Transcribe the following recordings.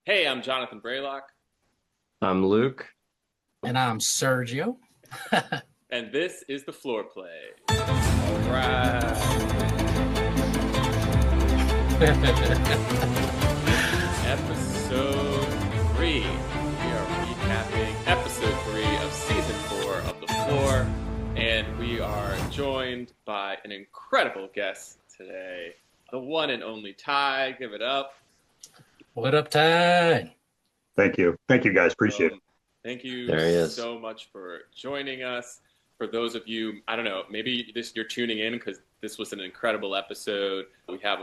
Hey, I'm Jonathan Braylock, I'm Luke. And I'm Sergio. and this is the Floor Play. All right. Episode 3. We are recapping episode 3 of season 4 of The Floor, and we are joined by an incredible guest today, the one and only Ty. Give it up. What up, Ty? Thank you. Thank you, guys. Appreciate it. Thank you There he is. so much for joining us. For those of you, I don't know, maybe you're tuning in because this was an incredible episode. We have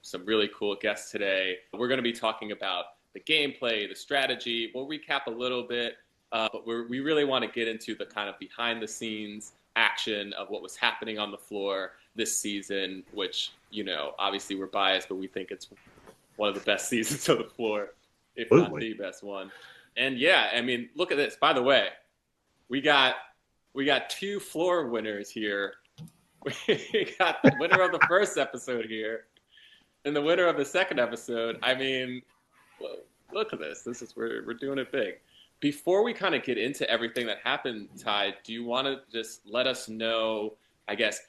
some really cool guests today. We're going to be talking about the gameplay, the strategy. We'll recap a little bit, but we really want to get into the kind of behind-the-scenes action of what was happening on the floor this season, which, you know, obviously we're biased, but we think it's one of the best seasons of the floor, if not the best one. And yeah, I mean, look at this. By the way, we got 2 floor winners here. We got the winner of the first episode here and the winner of the second episode. I mean, look at this. We're doing it big. Before we kind of get into everything that happened, Ty, do you want to just let us know, I guess,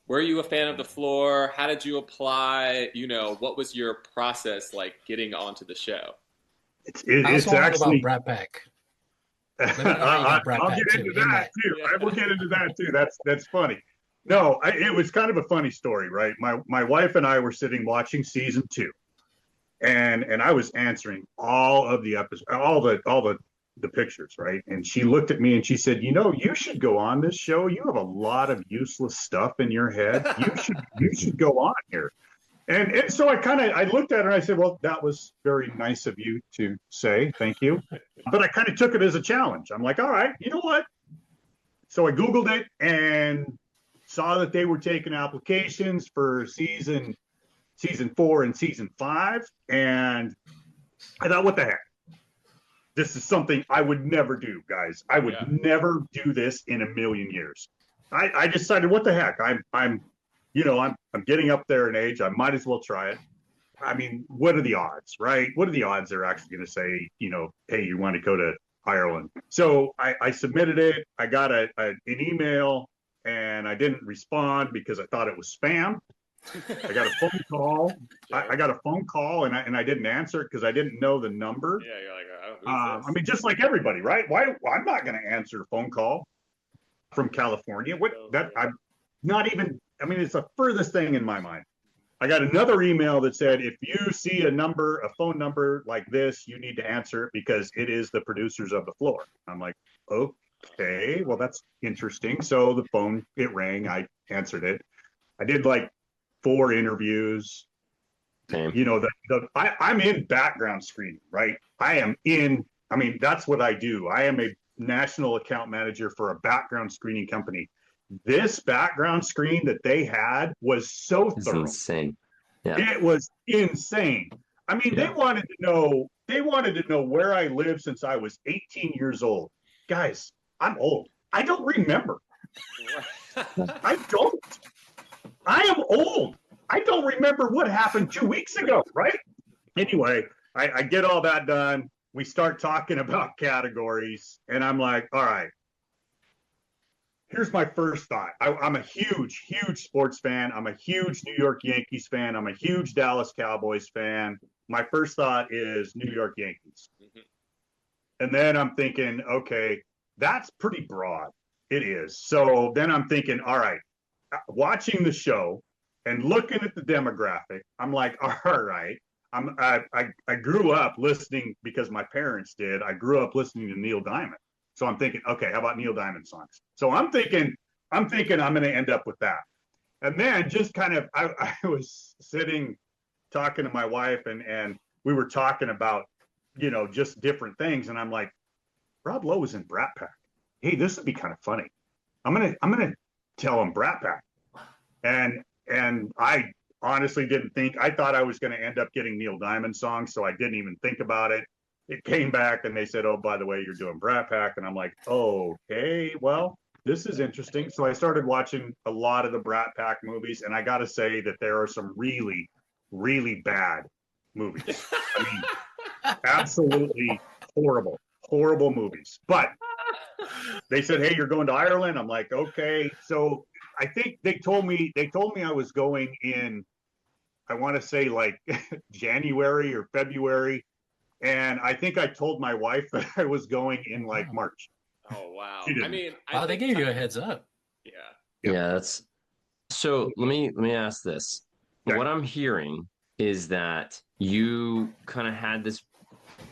were you a fan of the floor? How did you apply? You know, what was your process like getting onto the show? It's actually about Brat Pack. I'll get into that too. Yeah. I will get into that too. That's funny. No, it was kind of a funny story, right? My wife and I were sitting watching season 2, and I was answering all of the episodes, all the pictures, right? And she looked at me and she said, "You know, you should go on this show. You have a lot of useless stuff in your head. You should go on here." And so I looked at her and I said, "Well, that was very nice of you to say. Thank you." But I kind of took it as a challenge. I'm like, all right, you know what? So I Googled it and saw that they were taking applications for season 4 and season 5. And I thought, what the heck? This is something I would never do, guys. I would never do this in a million years. I decided, what the heck? I'm getting up there in age. I might as well try it. I mean, what are the odds, right? What are the odds they're actually going to say, you know, hey, you want to go to Ireland? So I submitted it. I got an email and I didn't respond because I thought it was spam. I got a phone call. I got a phone call and I didn't answer it because I didn't know the number. Yeah, you're like, I mean, just like everybody, right? Why? I'm not going to answer a phone call from California. I'm not even. I mean, it's the furthest thing in my mind. I got another email that said, if you see a phone number like this, you need to answer it because it is the producers of the floor. I'm like, okay, well, that's interesting. So the phone, it rang. I answered it. I did like 4 interviews. Same. You know, I'm in background screening, right? That's what I do. I am a national account manager for a background screening company. This background screen that they had was so thorough. Insane. Yeah. It was insane. I mean, they wanted to know where I lived since I was 18 years old. Guys, I'm old. I don't remember. I don't. I am old. I don't remember what happened 2 weeks ago, right? Anyway, I get all that done. We start talking about categories, and I'm like, all right. Here's my first thought. I'm a huge, huge sports fan. I'm a huge New York Yankees fan. I'm a huge Dallas Cowboys fan. My first thought is New York Yankees. Mm-hmm. And then I'm thinking, okay, that's pretty broad. It is. So then I'm thinking, all right, watching the show and looking at the demographic, I'm like, all right. I grew up listening because my parents did. I grew up listening to Neil Diamond. So I'm thinking, okay, how about Neil Diamond songs? So I'm thinking I'm going to end up with that. And then just kind of, I was sitting talking to my wife and we were talking about, you know, just different things. And I'm like, Rob Lowe was in Brat Pack. Hey, this would be kind of funny. I'm going to tell him Brat Pack. And I honestly didn't think, I thought I was going to end up getting Neil Diamond songs. So I didn't even think about it. It came back and they said, oh, by the way, you're doing Brat Pack. And I'm like, okay, well, this is interesting. So I started watching a lot of the Brat Pack movies. And I got to say that there are some really, really bad movies. I mean, Absolutely horrible movies. But they said, "Hey, you're going to Ireland." I'm like, "Okay." So I think they told me I was going in, I want to say like January or February, and I think I told my wife that I was going in like March. Oh wow! She I didn't. mean, Oh, they gave you a heads up. yeah. Yeah, that's so let me ask this. Okay. What I'm hearing is that you kind of had this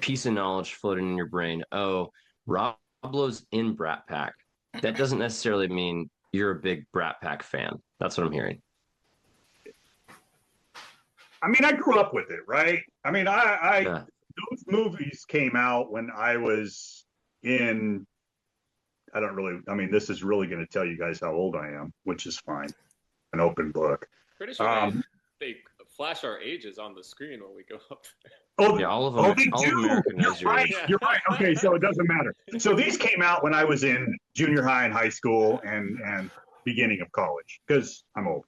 piece of knowledge floating in your brain. Oh, Rob Lowe's in Brat Pack. That doesn't necessarily mean you're a big Brat Pack fan. That's what I'm hearing. I mean, I grew up with it, right? I mean, I Yeah. those movies came out when I was in. I don't really. I mean, this is really going to tell you guys how old I am, which is fine. An open book. Pretty sure they flash our ages on the screen when we go up there. Oh, Yeah, all of oh, them. they All of do. America You're knows your right. age. You're right. Okay, so it doesn't matter. So these came out when I was in junior high and high school and beginning of college because I'm old.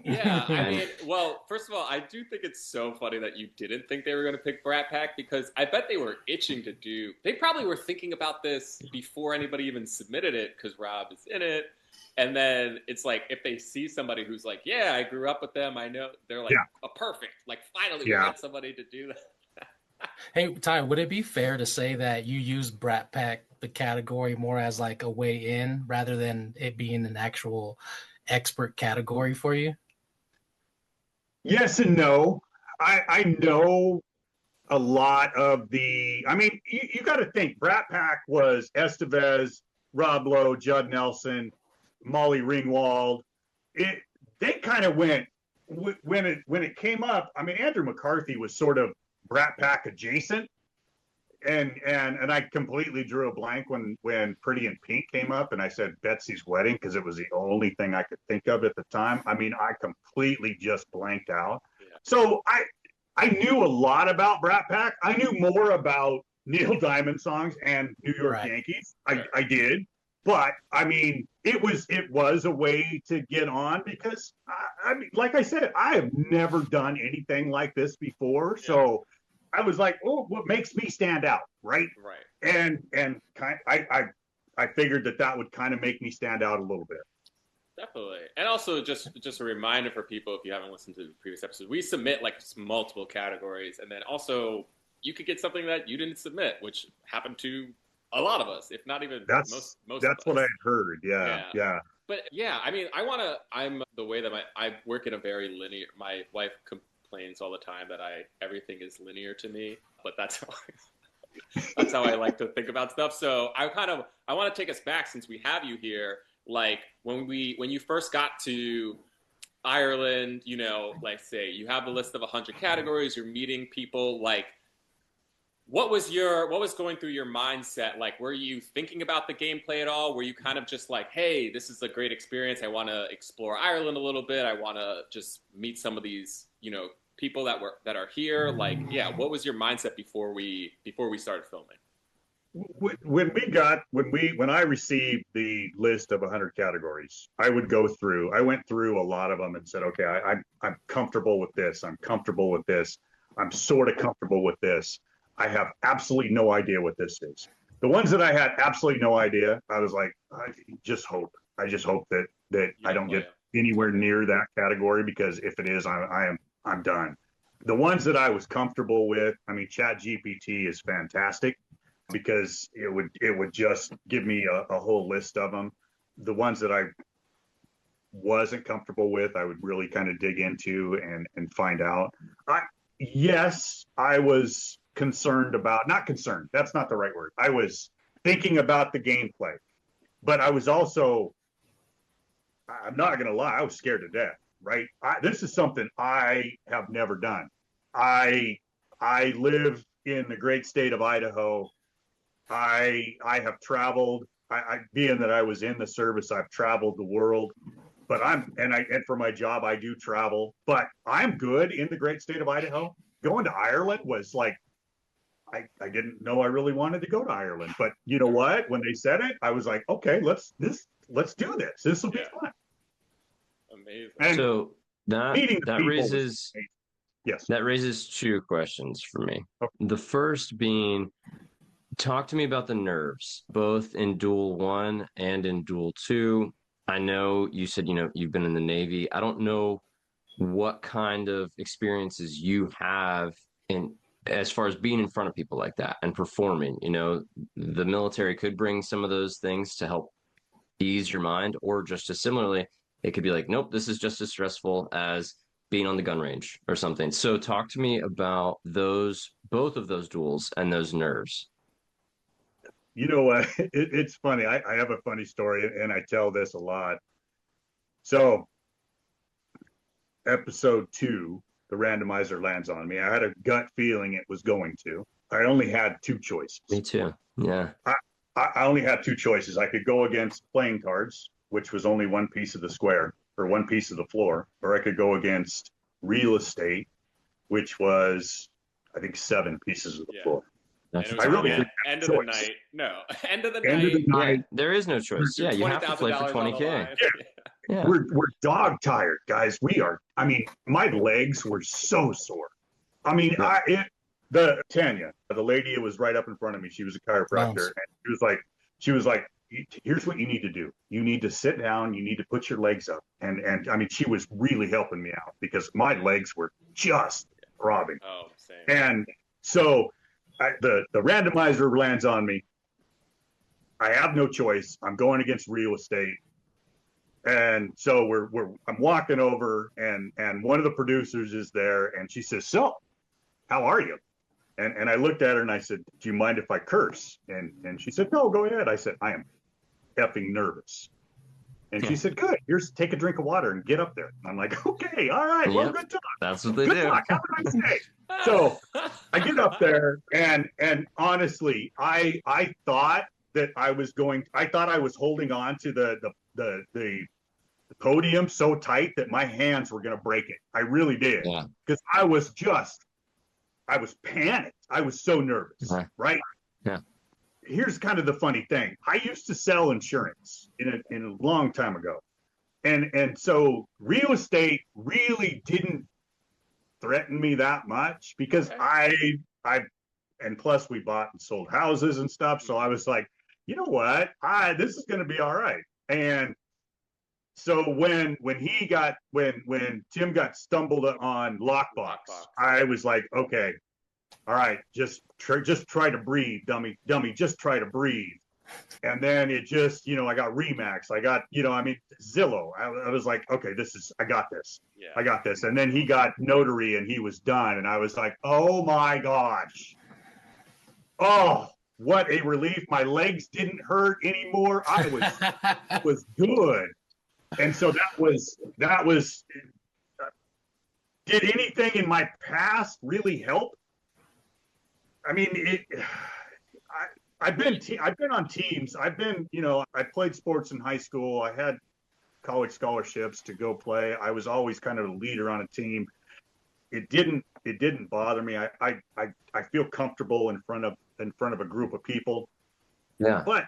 Yeah, I mean, well, first of all, I do think it's so funny that you didn't think they were going to pick Brat Pack because I bet they were itching to do. They probably were thinking about this before anybody even submitted it because Rob is in it. And then it's like if they see somebody who's like, "Yeah, I grew up with them. I know." They're like, "Oh, perfect! Like finally, we got somebody to do that." Hey, Ty, would it be fair to say that you use Brat Pack, the category, more as like a way in rather than it being an actual expert category for you? Yes and no. I know a lot of the. I mean, you got to think. Brat Pack was Estevez, Rob Lowe, Judd Nelson, Molly Ringwald. They kind of went when it came up. I mean, Andrew McCarthy was sort of Brat Pack adjacent, and I completely drew a blank when Pretty in Pink came up, and I said Betsy's Wedding because it was the only thing I could think of at the time. I mean, I completely just blanked out. Yeah. So I knew a lot about Brat Pack. I knew more about Neil Diamond songs and New York Yankees. I did. But I mean, it was a way to get on because I mean, like I said, I have never done anything like this before. Yeah. So I was like, oh, what makes me stand out, right? Right. And I figured that would kind of make me stand out a little bit. Definitely. And also just a reminder for people, if you haven't listened to the previous episodes, we submit like multiple categories, and then also you could get something that you didn't submit, which happened to a lot of us, if not even most of that's us. what I heard. Yeah. But yeah, I mean, I'm the way that I work in a very linear, my wife complains all the time that everything is linear to me, but that's how I like to think about stuff. So I want to take us back since we have you here. Like when you first got to Ireland, you know, like say you have a list of 100 categories, you're meeting people, like what was going through your mindset? Like, were you thinking about the gameplay at all? Were you kind of just like, hey, this is a great experience. I want to explore Ireland a little bit. I want to just meet some of these, you know, people that are here. Like, yeah, what was your mindset before we started filming? When I received the list of 100 categories, I went through a lot of them and said, okay, I'm comfortable with this. I'm comfortable with this. I'm sort of comfortable with this. I have absolutely no idea what this is. The ones that I had absolutely no idea, I was like, I just hope that I don't get anywhere near that category, because if it is, I'm done. The ones that I was comfortable with, I mean, ChatGPT is fantastic because it would just give me a whole list of them. The ones that I wasn't comfortable with, I would really kind of dig into and find out. Yes, I was concerned about, not concerned, that's not the right word. I was thinking about the gameplay, but I was also, I'm not going to lie, I was scared to death, right? This is something I have never done. I live in the great state of Idaho. I have traveled, being that I was in the service, I've traveled the world, but and for my job, I do travel, but I'm good in the great state of Idaho. Going to Ireland was like, I didn't know I really wanted to go to Ireland, but you know what? When they said it, I was like, okay, let's do this. This will be fun. Amazing. And so that raises, Yes. That raises two questions for me. Okay. The first being, talk to me about the nerves, both in Duel 1 and in Duel 2. I know you said, you've been in the Navy. I don't know what kind of experiences you have in as far as being in front of people like that and performing. The military could bring some of those things to help ease your mind, or just as similarly, it could be like, nope, this is just as stressful as being on the gun range or something. So talk to me about both of those duels and those nerves. You know what? It's funny. I have a funny story, and I tell this a lot. So, episode 2, the randomizer lands on me. I had a gut feeling it was going to. I only had 2 choices. Me too. Yeah. I only had 2 choices. I could go against playing cards, which was only one piece of the square or one piece of the floor, or I could go against real estate, which was, I think, 7 pieces of the floor. I really end of the night. No, end of the night. Yeah, there is no choice. Yeah, you have to play for 20K. Yeah. We're dog tired, guys. We are. I mean, my legs were so sore. I mean, Tanya, the lady who was right up in front of me, she was a chiropractor, and she was like, here's what you need to do. You need to sit down. You need to put your legs up. And I mean, she was really helping me out because my legs were just throbbing. Oh, same. And so the randomizer lands on me. I have no choice. I'm going against real estate. And so I'm walking over, and one of the producers is there, and she says, "So, how are you?" And I looked at her and I said, "Do you mind if I curse?" And she said, "No, go ahead." I said, "I am effing nervous." And she said, "Good. Here's take a drink of water and get up there." And I'm like, "Okay, all right, well, good talk. That's what they good do. Talk. Have a nice day." So I get up there, and honestly, I thought that I was holding on to the podium so tight that my hands were going to break it. I really did, because I was panicked. I was so nervous, right? Yeah. Here's kind of the funny thing. I used to sell insurance in a long time ago. And so real estate really didn't threaten me that much because and plus we bought and sold houses and stuff. So I was like, you know what? This is going to be all right. And so when Tim got stumbled on lockbox, I was like, okay, all right, just try to breathe, dummy, just try to breathe. And then it just, I got Remax, I got, Zillow. I was like, okay, I got this. Yeah. I got this. And then he got Notary and he was done. And I was like, oh my gosh. Oh, what a relief. My legs didn't hurt anymore. I was good. And so that was, did anything in my past really help? I mean, I've been on teams. I played sports in high school. I had college scholarships to go play. I was always kind of a leader on a team. It didn't bother me. I feel comfortable in front of a group of people. Yeah. But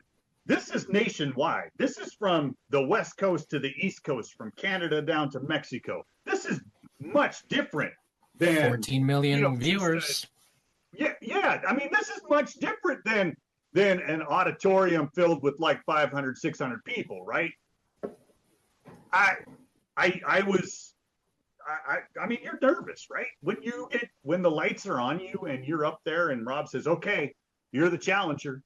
this is nationwide. This is from the West Coast to the East Coast, from Canada down to Mexico. This is much different than 14 million viewers. Yeah. I mean, this is much different than an auditorium filled with like 500, 600 people, right? I mean, you're nervous, right? When the lights are on you and you're up there and Rob says, "Okay, you're the challenger.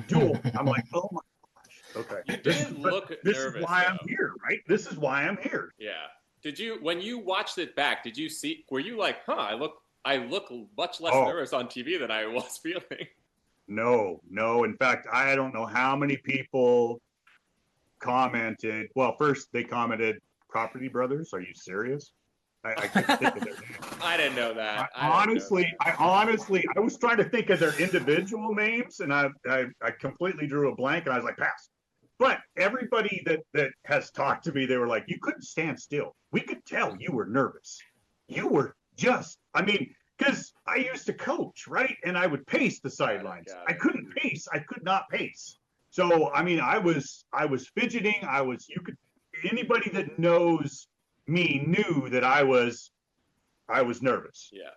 Duel." I'm like, oh my gosh. Okay. This is why I'm here, right? This is why I'm here. Yeah. When you watched it back, were you like, I look much less nervous on TV than I was feeling? No. In fact, I don't know how many people commented. Well, first they commented, "Property Brothers, are you serious?" I couldn't think of their name. I didn't know that. I was trying to think of their individual names, and I completely drew a blank, and I was like, pass. But everybody that has talked to me, they were like, "You couldn't stand still. We could tell you were nervous. You were just," because I used to coach, right? And I would pace the sidelines. I couldn't pace. I could not pace. So, I was fidgeting. Anybody that knows me knew that I was I was nervous. Yeah.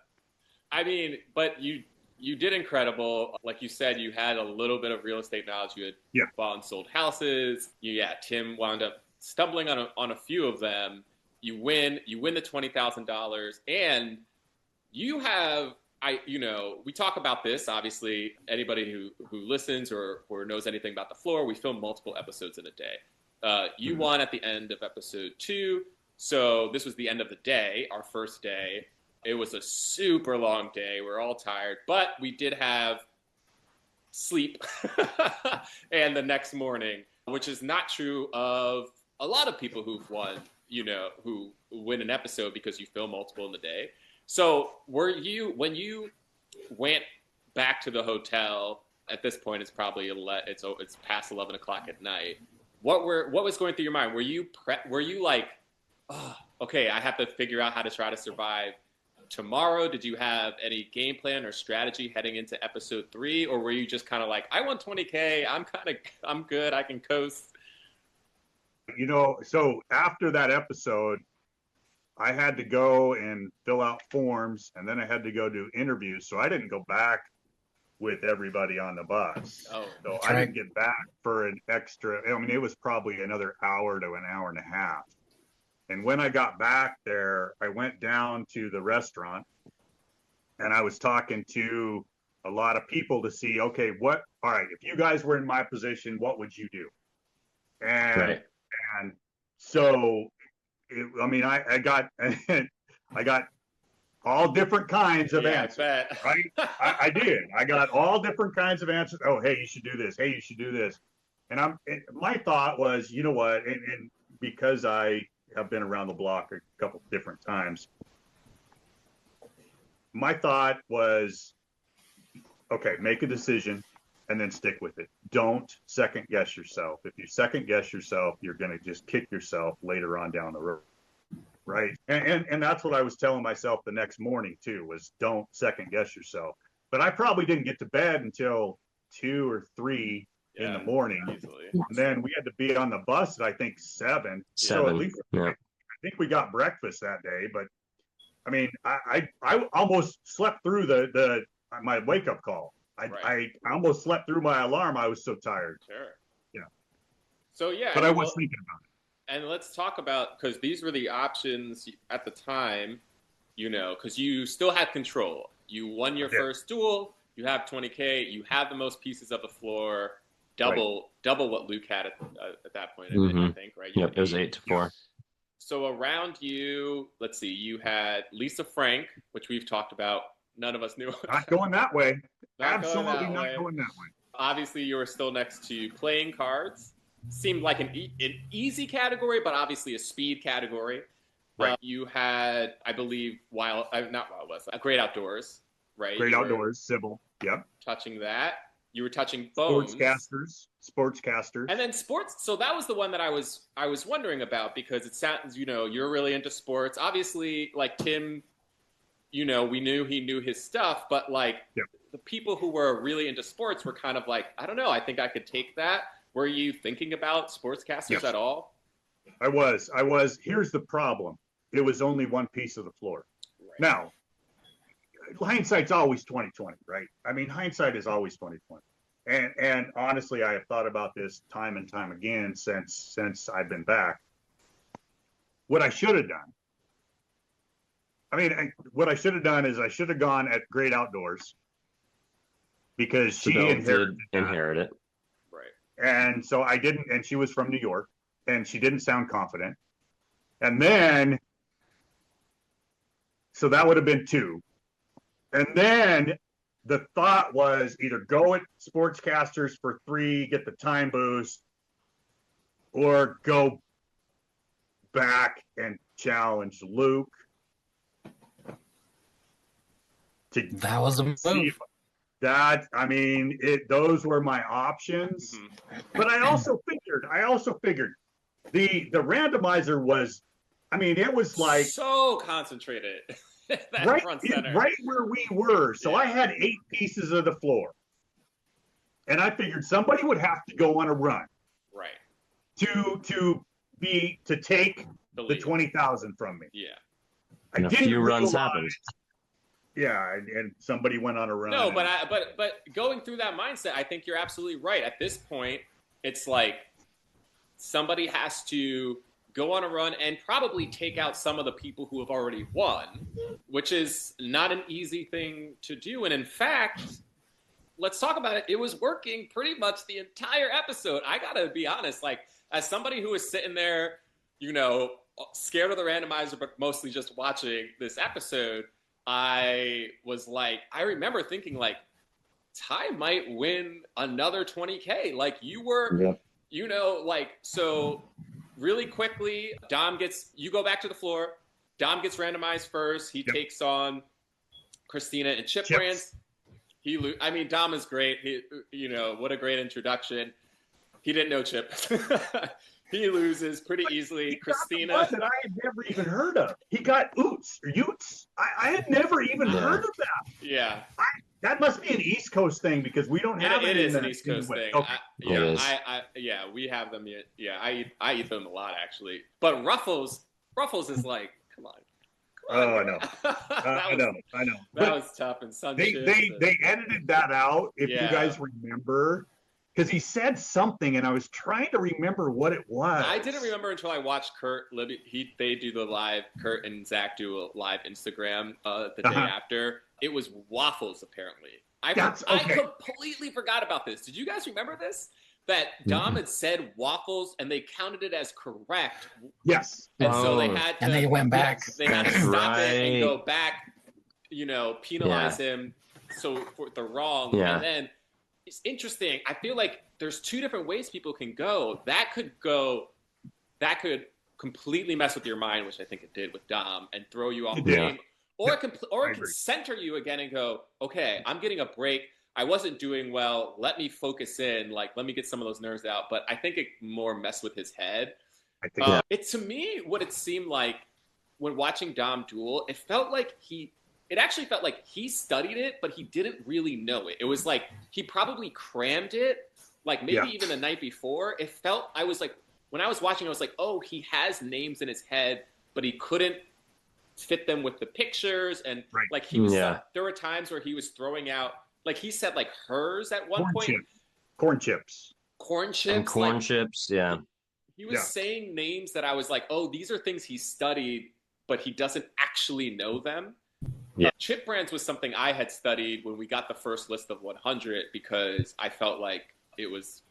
I mean, but you did incredible. Like you said, you had a little bit of real estate knowledge. You had bought and sold houses. Tim wound up stumbling on a few of them. You win the $20,000, and you have we talk about this, obviously. Anybody who listens or knows anything about the floor, we film multiple episodes in a day. You won at the end of episode 2, so this was the end of the day, our first day. It was a super long day. We're all tired, but we did have sleep and the next morning, which is not true of a lot of people who've won, who win an episode because you film multiple in the day. So when you went back to the hotel, at this point it's probably it's past 11 o'clock at night. What was going through your mind? Were you like, oh, okay, I have to figure out how to try to survive tomorrow? Did you have any game plan or strategy heading into episode 3, or were you just kind of like, I won $20K, I'm good, I can coast? So after that episode, I had to go and fill out forms, and then I had to go do interviews. So I didn't go back with everybody on the bus. Oh, so I didn't get back for an extra. I mean, it was probably another hour to an hour and a half. And when I got back there, I went down to the restaurant, and I was talking to a lot of people to see, okay, all right, if you guys were in my position, what would you do? And so, I got all different kinds of answers. I bet. Right? I did. I got all different kinds of answers. Oh, hey, you should do this. Hey, you should do this. And my thought was, you know what? And because I have been around the block a couple different times, my thought was, okay, make a decision and then stick with it. Don't second guess yourself. If you second guess yourself, you're going to just kick yourself later on down the road. Right. And that's what I was telling myself the next morning too, was don't second guess yourself. But I probably didn't get to bed until 2 or 3 in the morning. Easily. And then we had to be on the bus at, I think, 7. So at least I think we got breakfast that day. But I mean, I almost slept through my wake up call. I almost slept through my alarm. I was so tired. Sure. Yeah. So yeah. But I was thinking about it. And let's talk about, because these were the options at the time, because you still had control. You won your first duel. You have $20K. You have the most pieces of the floor. Double what Luke had at that point, I think, right? Yep, it was 8-4. So around you, let's see, you had Lisa Frank, which we've talked about. None of us knew. Not going that way. Absolutely not going that way. Obviously, you were still next to playing cards. Seemed like an easy category, but obviously a speed category. Right. You had, I believe, not Wild West, Great Outdoors, right? Great Outdoors, Civil. Yep. Touching that. You were touching bones. Sportscasters. And then sports. So that was the one that I was wondering about, because it sounds, you're really into sports. Obviously, like Tim, we knew he knew his stuff, but like the people who were really into sports were kind of like, I don't know, I think I could take that. Were you thinking about sportscasters at all? I was. Here's the problem. It was only one piece of the floor. Right. Now, hindsight's always 20/20, right? I mean, hindsight is always 20/20. And honestly, I have thought about this time and time again since I've been back. What I should have done. What I should have done is I should have gone at Great Outdoors, because she inherited it. Right. And so I didn't, and she was from New York, and she didn't sound confident. And then, so that would have been 2. And then the thought was either go at Sportscasters for 3, get the time boost, or go back and challenge Luke. That was the move. Those were my options. Mm-hmm. But I also figured the randomizer was, it was like so concentrated. right, front center. Right where we were. So I had 8 pieces of the floor. And I figured somebody would have to go on a run. Right. To take the 20,000 from me. Yeah. And a didn't few runs realize- happened. Yeah, and somebody went on a run. No, but going through that mindset, I think you're absolutely right. At this point, it's like somebody has to go on a run and probably take out some of the people who have already won, which is not an easy thing to do. And in fact, let's talk about it. It was working pretty much the entire episode. I gotta be honest, like as somebody who was sitting there, you know, scared of the randomizer, but mostly just watching this episode, I was like, I remember thinking like, Ty might win another 20K. Like you were, you know, like, so really quickly, you go back to the floor. Dom gets randomized first. He takes on Christina and Chip Brands. I mean, Dom is great. He, you know, what a great introduction. He didn't know Chip. He loses pretty easily. Christina. One that I had never even heard of. He got Utes. I had never even heard of that. Yeah. That must be an East Coast thing because we don't have it. It is an East Coast thing. Okay. Yeah, we have them. Yeah, I eat them a lot actually. But Ruffles is like, come on. Oh, I know. I know. That was tough and sunshine. They edited that out, if you guys remember, because he said something, and I was trying to remember what it was. I didn't remember until I watched Kurt Libby. They do the live. Kurt and Zach do a live Instagram the day after. It was Waffles, apparently. I completely forgot about this. Did you guys remember this? That Dom had said Waffles, and they counted it as correct. Yes. And so they had to... And they went back. They had to stop it and go back, you know, penalize him for the wrong. Yeah. And then it's interesting. I feel like there's two different ways people can go. That could completely mess with your mind, which I think it did with Dom, and throw you off the game. Or it can center you again and go, okay, I'm getting a break. I wasn't doing well. Let me focus in. Like, let me get some of those nerves out. But I think it more messed with his head. I think it to me, what it seemed like when watching Dom duel, it actually felt like he studied it, but he didn't really know it. It was like he probably crammed it, like maybe even the night before. I was like, when I was watching, I was like, oh, he has names in his head, but he couldn't fit them with the pictures. And like he was, there were times where he was throwing out, like he said, like hers at one point. Corn chips. And corn chips, yeah. He was saying names that I was like, oh, these are things he studied, but he doesn't actually know them. Yeah. Chip Brands was something I had studied when we got the first list of 100 because I felt like it was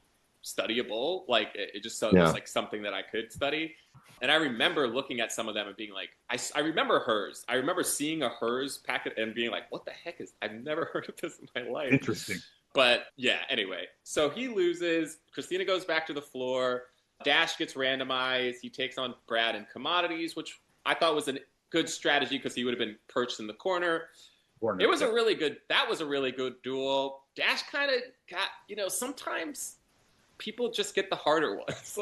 studyable. Like it just was like something that I could study. And I remember looking at some of them and being like, I remember hers. I remember seeing a hers packet and being like, what the heck I've never heard of this in my life. Interesting. But yeah, anyway. So he loses. Christina goes back to the floor. Dash gets randomized. He takes on Brad and Commodities, which I thought was a good strategy because he would have been perched in the corner. It was that was a really good duel. Dash kind of got, sometimes people just get the harder ones.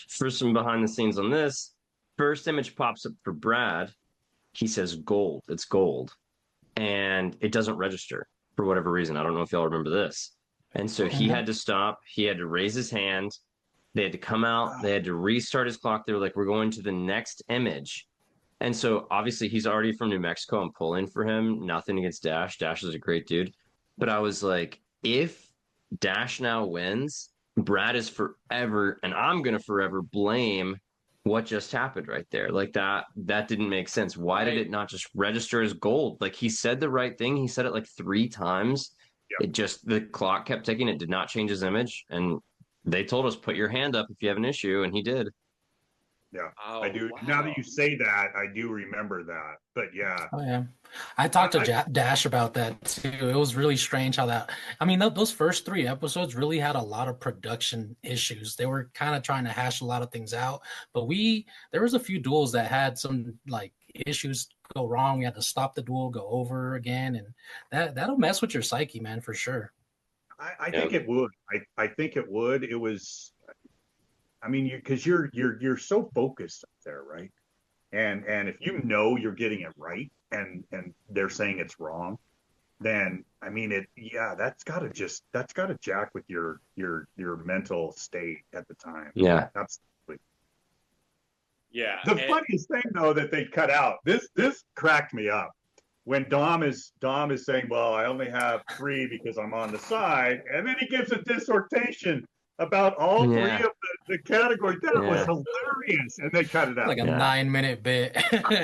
For some behind the scenes on this, first image pops up for Brad. He says gold. It's gold. And it doesn't register for whatever reason. I don't know if y'all remember this. And so he had to stop. He had to raise his hand. They had to come out. They had to restart his clock. They were like, we're going to the next image. And so obviously he's already from New Mexico. I'm pulling for him. Nothing against Dash. Dash is a great dude. But I was like, if Dash now wins, Brad is forever, and I'm going to forever blame what just happened right there. Like that didn't make sense. Why did it not just register as gold? Like he said the right thing. He said it like 3 times. Yep. The clock kept ticking. It did not change his image. And they told us, put your hand up if you have an issue. And he did. Yeah, I do. Wow. Now that you say that, I do remember that. But yeah. Oh, yeah. I talked to Dash about that too. It was really strange how those first 3 episodes really had a lot of production issues. They were kind of trying to hash a lot of things out. But there was a few duels that had some like issues go wrong. We had to stop the duel, go over again. And that'll mess with your psyche, man, for sure. I think it would. I think it would. It was. I mean, because you're so focused up there, right? And if you know you're getting it right, and they're saying it's wrong, then I mean that's got to jack with your mental state at the time. Yeah, absolutely. Yeah. The funniest thing though that they cut out, this cracked me up. When Dom is saying, "Well, I only have 3 because I'm on the side," and then he gives a dissertation about all 3 Yeah. of the category. That was Yeah. hilarious, and they cut it out. Like a Yeah. 9-minute bit.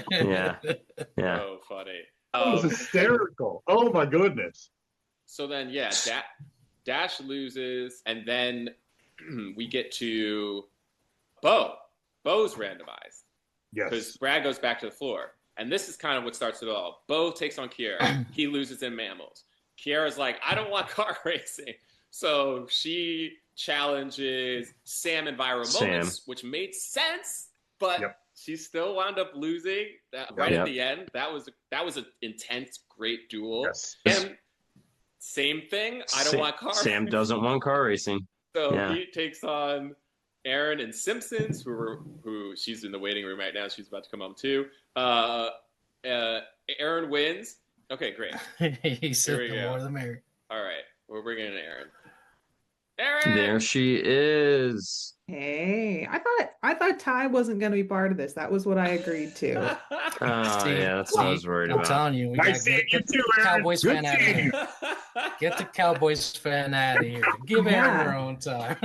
Yeah. Yeah. So funny. That was hysterical. Oh my goodness. So then, yeah, Dash loses, and then we get to Bo. Bo's randomized because Yes. Brad goes back to the floor. And this is kind of what starts it all. Bo takes on Kiera. He loses in mammals. Kiera's like, I don't want car racing. So she challenges Sam in viral moments, which made sense, but she still wound up losing right at the end. That was an intense, great duel. Yes. And same thing. I don't want car Sam racing. doesn't want car racing. So he takes on Erin and Simpsons, who she's in the waiting room right now. She's about to come home too. Erin wins. Okay, great. He said the more the merrier. All right, we're bringing in Erin. Erin, There she is. Hey, I thought Ty wasn't going to be part of this. That was what I agreed to. Oh, yeah, that's what I was worried I'm about. telling you, we Nice got seeing you get too, the Erin. Cowboys Good fan out of seeing here. you. Get the Cowboys fan out of here. Give Erin her own time.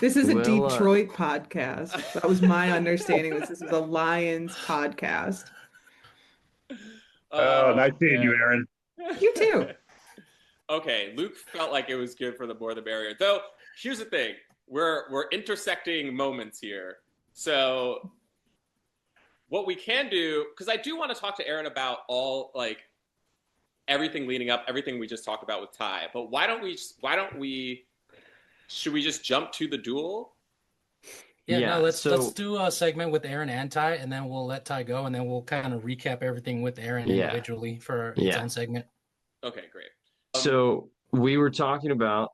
This is a Well, Detroit podcast. That was my understanding. This is a Lions podcast. Oh, nice seeing you, Erin. You too. Okay, Luke felt like it was good for the more the merrier. Though, here's the thing: we're intersecting moments here. So, what we can do, because I do want to talk to Erin about all everything leading up, everything we just talked about with Ty. But why don't we? Should we just jump to the duel? Yeah, no, let's do a segment with Erin and Ty, and then we'll let Ty go, and then we'll kind of recap everything with Erin individually for its own segment. Okay, great. So we were talking about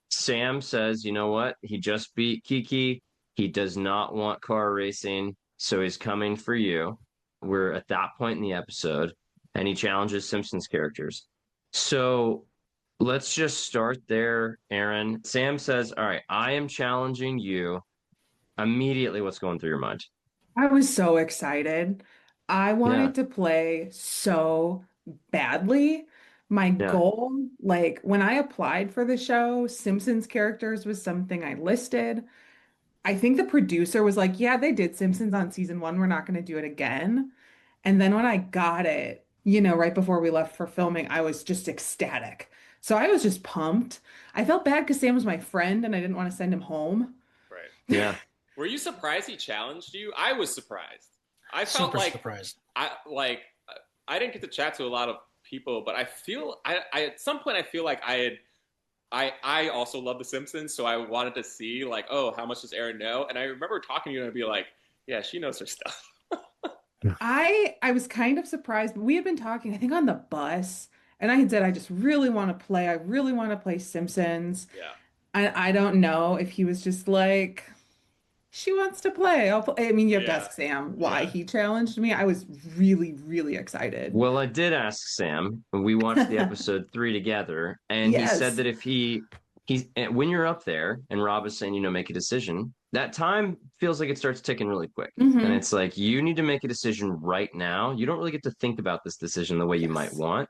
Sam says, you know what? He just beat Kiki. He does not want car racing, so he's coming for you. We're at that point in the episode, and he challenges Simpsons characters. So let's just start there, Erin. Sam says, all right, I am challenging you. Immediately, what's going through your mind? I was so excited. I wanted to play so badly. My goal, when I applied for the show, Simpsons Characters was something I listed. I think the producer was like, yeah, they did Simpsons on season 1. We're not going to do it again. And then when I got it, right before we left for filming, I was just ecstatic. So I was just pumped. I felt bad because Sam was my friend and I didn't want to send him home. Right. Yeah. Were you surprised he challenged you? I was surprised. I felt super surprised. I didn't get to chat to a lot of people, but I feel I at some point I feel like I also love The Simpsons, so I wanted to see how much does Erin know? And I remember talking to you and I'd be like, yeah, she knows her stuff. I was kind of surprised. We had been talking, I think, on the bus, and I had said I just really want to play. I really want to play Simpsons. Yeah. I don't know if he was just like, she wants to play. I'll play. I mean, you have to ask Sam why he challenged me. I was really, really excited. Well, I did ask Sam. We watched the episode 3 together, and he said that if he's when you're up there and Rob is saying, make a decision, that time feels like it starts ticking really quick. Mm-hmm. And it's like, you need to make a decision right now. You don't really get to think about this decision the way you might want.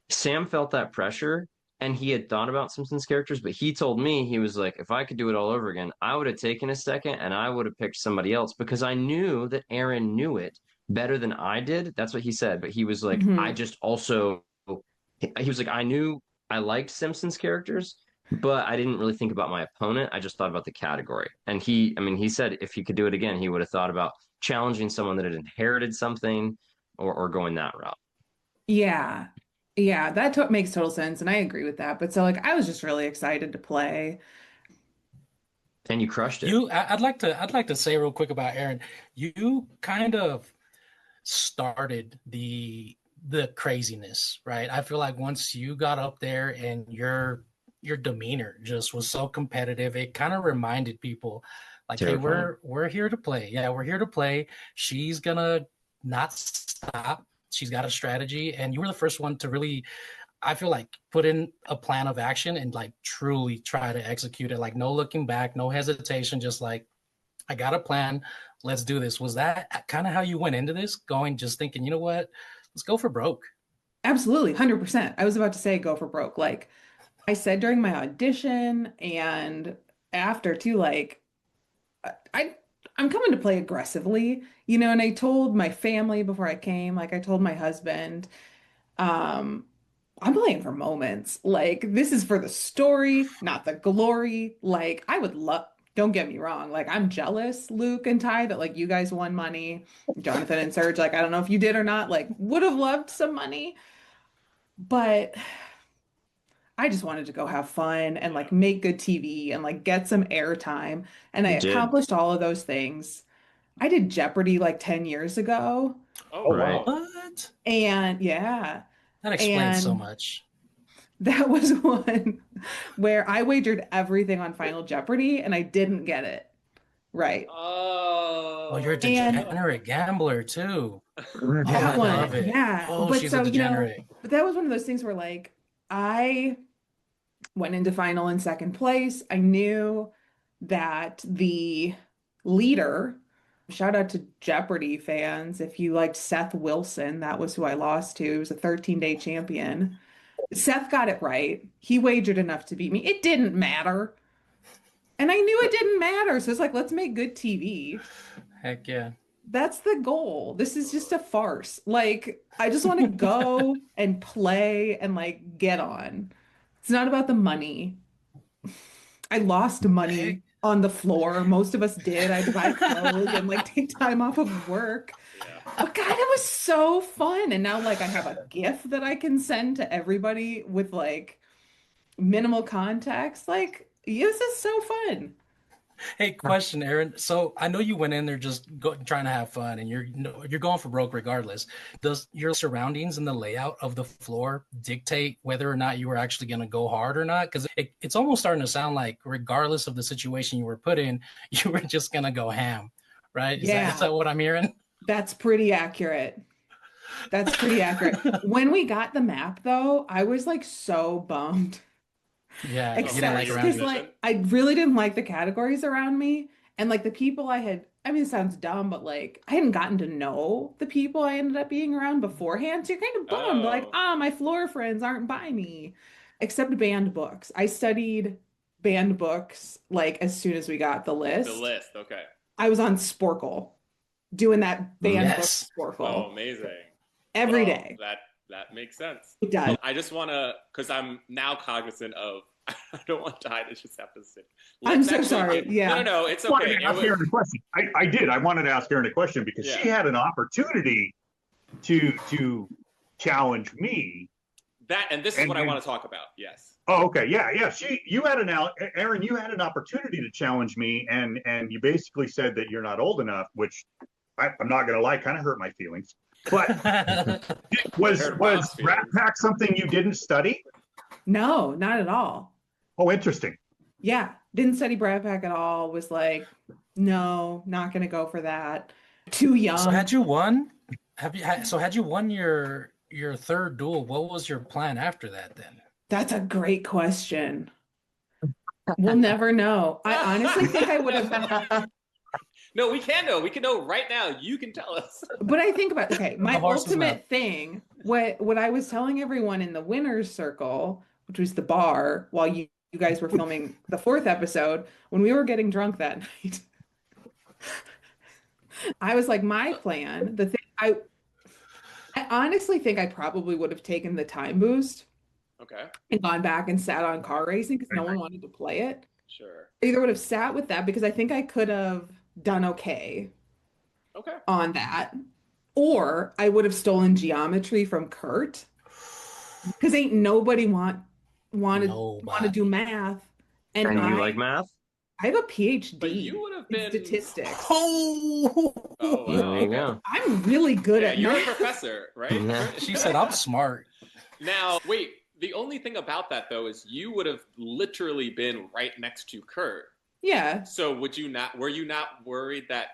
Sam felt that pressure. And he had thought about Simpsons characters, but he told me, he was like, if I could do it all over again, I would have taken a second and I would have picked somebody else because I knew that Erin knew it better than I did. That's what he said. But he was like, I just also, he was like, I knew I liked Simpsons characters, but I didn't really think about my opponent. I just thought about the category. And he said if he could do it again, he would have thought about challenging someone that had inherited something or going that route. Yeah. Yeah, that makes total sense, and I agree with that. But so, I was just really excited to play. And you crushed it. I'd like to say real quick about Erin. You kind of started the craziness, right? I feel like once you got up there and your demeanor just was so competitive, it kind of reminded people, hey, we're here to play. Yeah, we're here to play. She's gonna not stop. She's got a strategy, and you were the first one to really, I feel like, put in a plan of action and truly try to execute it. No looking back, no hesitation, just I got a plan. Let's do this. Was that kind of how you went into this? Just thinking, you know what? Let's go for broke. Absolutely, 100%. I was about to say go for broke. Like I said during my audition and after too, like I I'm coming to play aggressively, and I told my family before I came, like I told my husband, um, I'm playing for moments. Like this is for the story, not the glory. Like I would love, don't get me wrong, like I'm jealous, Luke and Ty, that like you guys won money. Jonathan and Serge, like I don't know if you did or not, like would have loved some money, but I just wanted to go have fun and like make good TV and like get some airtime. And I You did. accomplished all of those things. I did Jeopardy like 10 years ago. Oh, Right. wow. What? And yeah, That explains so and much. that was one where I wagered everything on Final Jeopardy and I didn't get it right. Oh, you're a And degenerate gambler too. Oh, that I love one, it. yeah. Oh, But she's a so, degenerate. but that was one of those things where like I went into final in second place. I knew that the leader, shout out to Jeopardy fans, if you liked Seth Wilson, that was who I lost to. He was a 13-day champion. Seth got it right. He wagered enough to beat me. It didn't matter. And I knew it didn't matter. So it's like, let's make good TV. Heck yeah. That's the goal. This is just a farce. Like, I just want to go and play and like get on. It's not about the money. I lost money on the floor. Most of us did. I had to buy clothes and like take time off of work. But God, it was so fun. And now like I have a gift that I can send to everybody with like minimal context. Like, this is so fun. Hey, question, Erin. So I know you went in there just trying to have fun, and you're going for broke regardless. Does your surroundings and the layout of the floor dictate whether or not you were actually going to go hard or not? Because it's almost starting to sound like, regardless of the situation you were put in, you were just going to go ham, right? Is that what I'm hearing? That's pretty accurate. That's pretty accurate. When we got the map, though, I was like so bummed. Yeah, Except because like I really didn't like the categories around me and like the people I had, I mean, it sounds dumb, but like I hadn't gotten to know the people I ended up being around beforehand. So you're kind of bummed, like, my floor friends aren't by me, except banned books. I studied banned books like as soon as we got the list. The list, okay. I was on Sporkle doing that banned book Sporkle. Oh, amazing. Every day. That makes sense. It does. I just want to, because I'm now cognizant of, I don't want Ty to just have to sit. I'm so sorry. Yeah. No, it's okay. I wanted to ask Erin a question. I did. I wanted to ask Erin a question because she had an opportunity to challenge me. And this is what I want to talk about. Yes. Oh, okay. Yeah. Erin, you had an opportunity to challenge me, and you basically said that you're not old enough, which I'm not going to lie, kind of hurt my feelings. But was Brat Pack something you didn't study? No, not at all. Oh, interesting. Yeah, didn't study Brat Pack at all. Was like, no, not gonna go for that. Too young. So had you won? Had you won your third duel? What was your plan after that then? That's a great question. We'll never know. I honestly think I would have. No, we can know. We can know right now. You can tell us. But I think about, okay, my ultimate thing, what I was telling everyone in the winner's circle, which was the bar, while you guys were filming the 4th episode, when we were getting drunk that night, I was like, my plan, the thing, I honestly think I probably would have taken the time boost. Okay. And gone back and sat on car racing because no one wanted to play it. Sure. Either would have sat with that because I think I could have done okay on that, or I would have stolen geometry from Kurt because ain't nobody want to do math, and you like math? I have a PhD but you would have been in statistics. Oh, there you go. I'm really good at you're math. a professor, right? Yeah. She said I'm smart. Now, wait. The only thing about that though is you would have literally been right next to Kurt. Yeah. So were you not worried that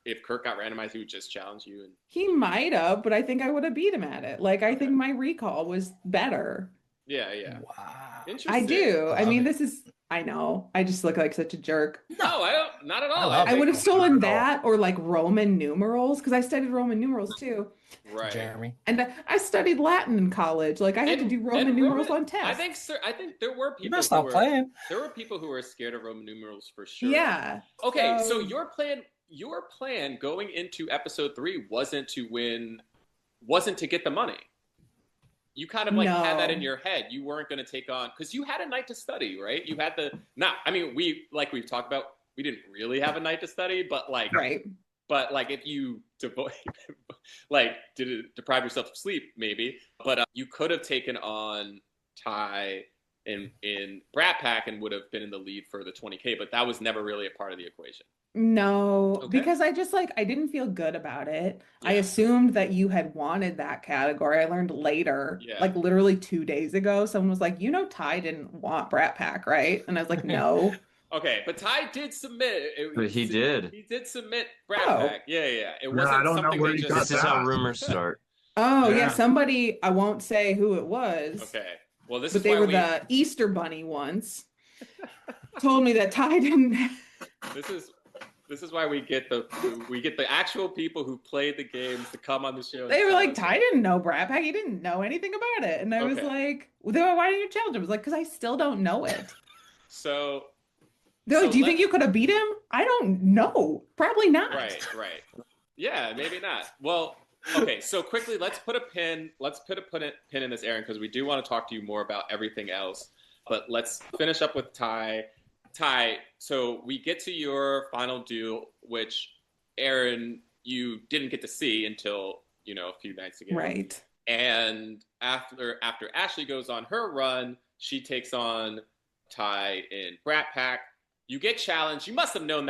if Kurt got randomized, he would just challenge you? And He might have, but I think I would have beat him at it. Like, I think my recall was better. Yeah. Wow. Interesting. I do. I mean, I know. I just look like such a jerk. No, I don't. Not at all. I would have stolen Not at all. that or like Roman numerals because I studied Roman numerals too. Right. Jeremy. And I studied Latin in college. Like I had to do Roman numerals on tests. I think, sir. I think there were people. You must stop playing. There were people who were scared of Roman numerals for sure. Yeah. Okay, so your plan going into episode 3 wasn't to get the money. You kind of like had that in your head. You weren't going to take on, because you had a night to study, right? You had we've talked about, we didn't really have a night to study, but like, right. But like if you deprive yourself of sleep, maybe, but you could have taken on Ty in Brat Pack and would have been in the lead for the 20K, but that was never really a part of the equation. No, because I just I didn't feel good about it. Yeah. I assumed that you had wanted that category. I learned later, like literally 2 days ago, someone was like, Ty didn't want Brat Pack, right? And I was like, no. Okay, but Ty did submit. He did. He did submit Brat Pack. Yeah. It wasn't I don't something know where they he just... This is how rumors start. Oh, yeah. Somebody, I won't say who it was. Okay. Well, but they were the Easter Bunny once. Told me that Ty didn't... This is why we get the actual people who played the games to come on the show. They were like, Ty didn't know Brat Pack. He didn't know anything about it. And I was like, well, why didn't you challenge him? I was like, because I still don't know it. So they're like, do you think you could have beat him? I don't know. Probably not. Right. Yeah, maybe not. Well, okay, so quickly, let's put a pin in this, Erin, because we do want to talk to you more about everything else. But let's finish up with Ty. Ty, so we get to your final duel, which, Erin, you didn't get to see until, a few nights ago. Right. And after Ashley goes on her run, she takes on Ty in Brat Pack. You get challenged. You must have known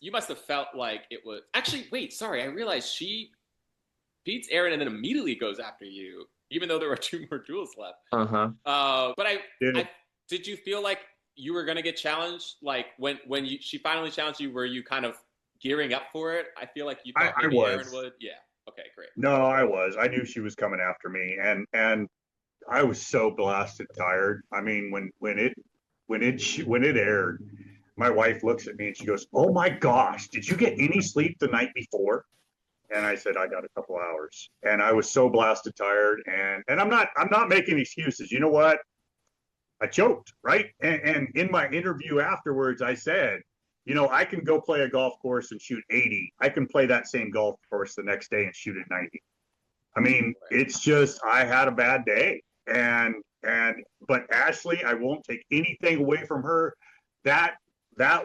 you must have felt like it was... Actually, wait, sorry, I realized she beats Erin and then immediately goes after you, even though there were 2 more duels left. But did you feel like you were going to get challenged? Like when she finally challenged you, were you kind of gearing up for it? I feel like you thought maybe Erin would. Yeah. Okay, great. No, I was. I knew she was coming after me, and I was so blasted tired. I mean, when it aired, my wife looks at me and she goes, "Oh my gosh, did you get any sleep the night before?" And I said, "I got a couple hours." And I was so blasted tired, and I'm not making excuses. You know what? I choked, right? And in my interview afterwards, I said, I can go play a golf course and shoot 80. I can play that same golf course the next day and shoot at 90. I mean, it's just, I had a bad day. But Ashley, I won't take anything away from her. That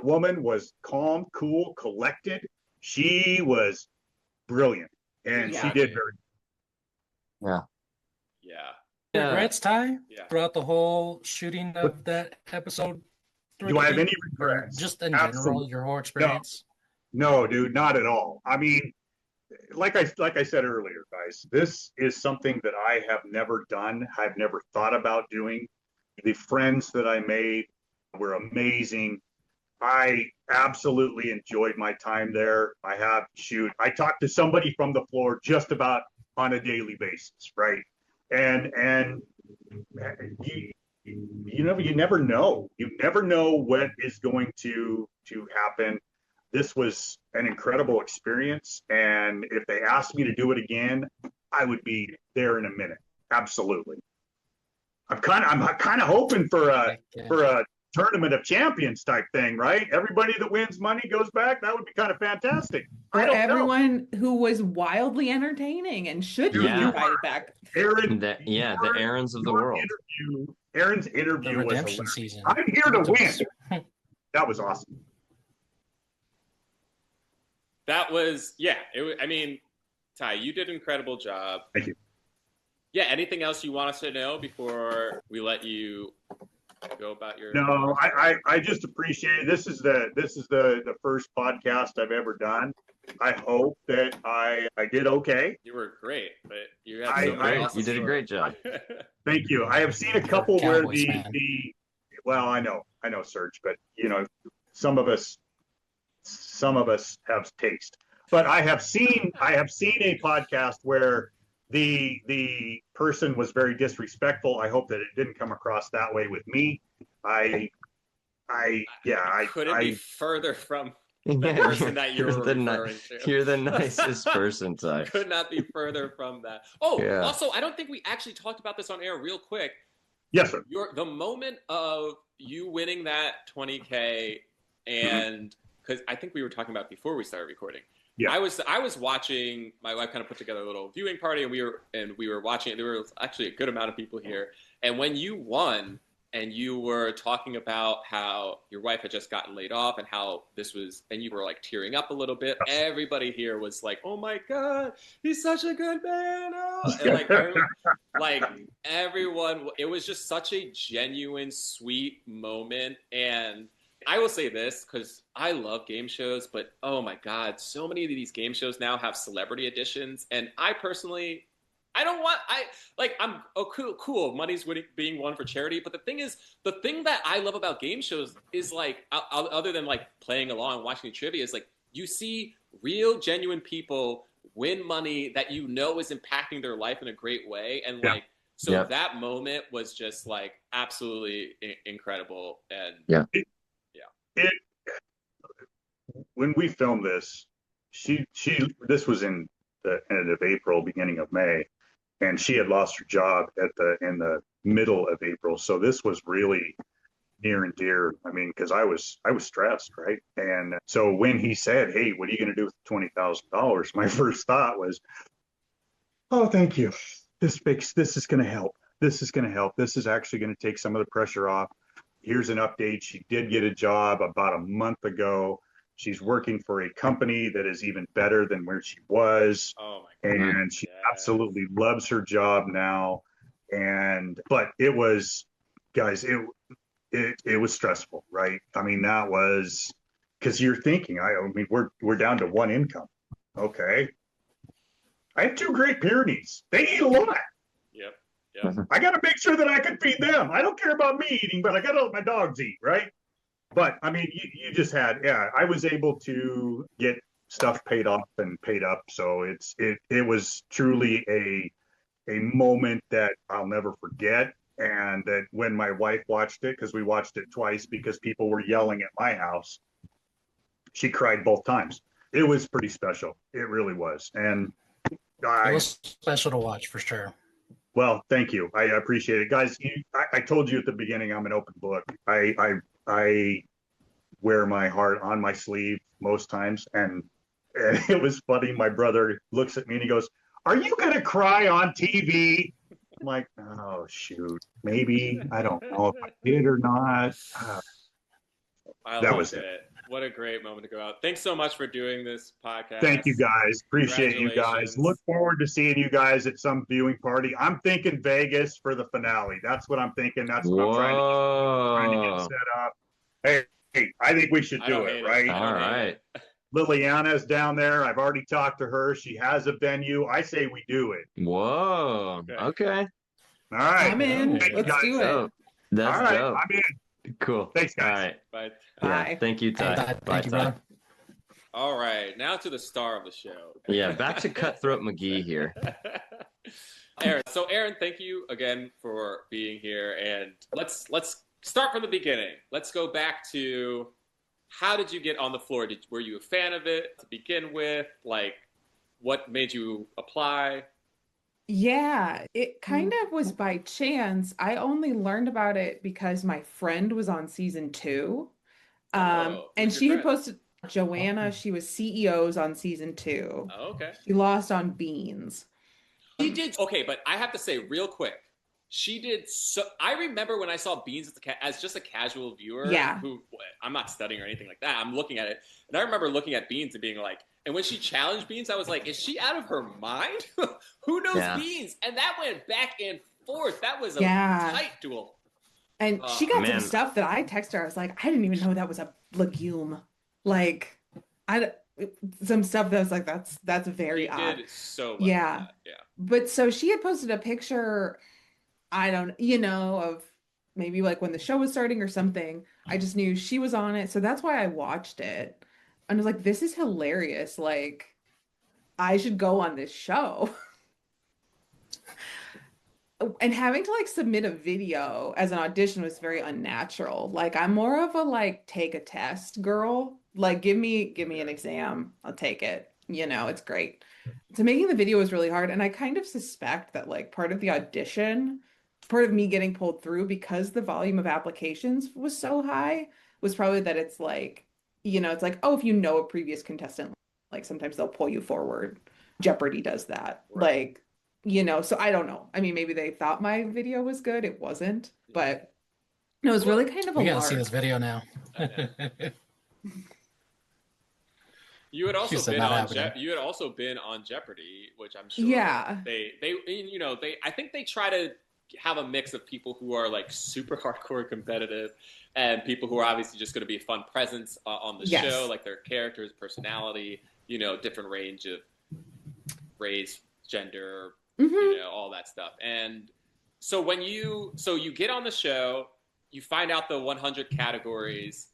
woman was calm, cool, collected. She was brilliant. And she did very well. Yeah. Regrets, Ty? Yeah. Throughout the whole shooting of that episode? Do I have any regrets? Just in general, your whole experience? No, dude, not at all. I mean, like I said earlier, guys, this is something that I have never done. I've never thought about doing. The friends that I made were amazing. I absolutely enjoyed my time there. I talked to somebody from the floor just about on a daily basis, right? And you never know. You never know what is going to happen. This was an incredible experience, and if they asked me to do it again, I would be there in a minute. Absolutely. I'm kind of hoping for a tournament of champions type thing, right? Everybody that wins money goes back. That would be kind of fantastic. For everyone who was wildly entertaining and should be invited back. Erin, the Erins of the world. Erin's interview was redemption season. I'm here to win. That was awesome. That was, I mean, Ty, you did an incredible job. Thank you. Yeah. Anything else you want us to know before we let you go about your? No, I just appreciate it. This is the first podcast I've ever done. I hope that I did okay. You were great, but you had you did a great job. Thank you. I have seen a couple where well, I know, Serge, but some of us have taste. But I have seen a podcast where the person was very disrespectful. I hope that it didn't come across that way with me. I I couldn't be further from the Yeah, person that you were referring to. You're the nicest person, Ty. Could not be further from that. Oh, Yeah. also, I don't think we actually talked about this on air real quick. Yes, sir. The moment of you winning that 20K, and because I think we were talking about it before we started recording. Yeah. I was watching. My wife kind of put together a little viewing party, and we were watching it. There was actually a good amount of people here, and when you won, and you were talking about how your wife had just gotten laid off and how this was, and you were like tearing up a little bit. Everybody here was like, "Oh my God, he's such a good man!" Oh. And like everyone, it was just such a genuine, sweet moment. And I will say this because I love game shows, but oh my God, so many of these game shows now have celebrity editions, and I personally. I'm cool. Money's being won for charity, but the thing that I love about game shows is like, other than like playing along and watching the trivia, is like you see real, genuine people win money that you know is impacting their life in a great way, and that moment was just like absolutely incredible. And when we filmed this, this was in the end of April, beginning of May. And she had lost her job in the middle of April. So this was really near and dear. I mean, because I was stressed, right? And so when he said, "Hey, what are you going to do with $20,000?" My first thought was, "Oh, thank you. This is going to help. This is going to help. This is actually going to take some of the pressure off." Here's an update. She did get a job about a month ago. She's working for a company that is even better than where she was. Oh my God. And she absolutely loves her job now. But it was, guys, it was stressful, right? I mean, that was because you're thinking, I mean, we're down to one income. Okay. I have 2 Great Pyrenees. They eat a lot. Yep. I got to make sure that I can feed them. I don't care about me eating, but I got to let my dogs eat, right? But I mean, you just had, I was able to get stuff paid off and paid up. So it was truly a moment that I'll never forget. And that when my wife watched it, because we watched it twice because people were yelling at my house, she cried both times. It was pretty special. It really was. And it was special to watch for sure. Well, thank you. I appreciate it. Guys, I told you at the beginning, I'm an open book. I wear my heart on my sleeve most times. And it was funny. My brother looks at me and he goes, "Are you going to cry on TV?" I'm like, "Oh, shoot. Maybe. I don't know if I did or not." That was it. What a great moment to go out. Thanks so much for doing this podcast. Thank you, guys. Appreciate you guys. Look forward to seeing you guys at some viewing party. I'm thinking Vegas for the finale. That's what I'm thinking. That's what I'm trying to get set up. Hey, I think we should do it, right? All right. Liliana's down there. I've already talked to her. She has a venue. I say we do it. Whoa. Okay. All right. I'm in. Let's do it. That's dope. I'm in. Cool. Thanks, guys. All right. Bye. Yeah, thank you, Ty. Thank you, brother. All right. Now to the star of the show. Yeah, back to Cutthroat McGee here. Erin. So, Erin, thank you again for being here. And let's start from the beginning. Let's go back to how did you get on the floor? Were you a fan of it to begin with? Like, what made you apply? Yeah, it kind of was by chance. I only learned about it because my friend was on season 2. And she had posted Joanna. She was CEOs on season 2. Oh, okay. She lost on Beans. She did. Okay, but I have to say real quick, she did so. I remember when I saw Beans as just a casual viewer. Yeah. Who I'm not studying or anything like that. I'm looking at it, and I remember looking at Beans and being like, and when she challenged Beans, I was like, is she out of her mind? Who knows Beans? And that went back and forth. That was a tight duel. And she got some stuff that I texted her. I was like, I didn't even know that was a legume. Like, some stuff that was like, that's very odd. Did so well. Yeah. But so she had posted a picture, I don't, of maybe like when the show was starting or something. I just knew she was on it. So that's why I watched it. And I was like, this is hilarious. Like, I should go on this show. and having to like submit a video as an audition was very unnatural. Like I'm more of a like take a test girl. Like give me an exam. I'll take it. It's great. So making the video was really hard, and I kind of suspect that like part of the audition, part of me getting pulled through because the volume of applications was so high was probably that it's like, it's like, oh, if you know a previous contestant, like sometimes they'll pull you forward. Jeopardy does that. Right. Like so I don't know. I mean, maybe they thought my video was good. It wasn't, but no, it was really kind of a We gotta see lark. this video now. You had She also said been not on happening. You had also been on Jeopardy, which I'm sure Yeah. they I think they try to have a mix of people who are like super hardcore competitive and people who are obviously just going to be a fun presence on the Yes. show, like their characters, personality, different range of race, gender, Hmm. all that stuff. And so you get on the show, you find out the 100 categories.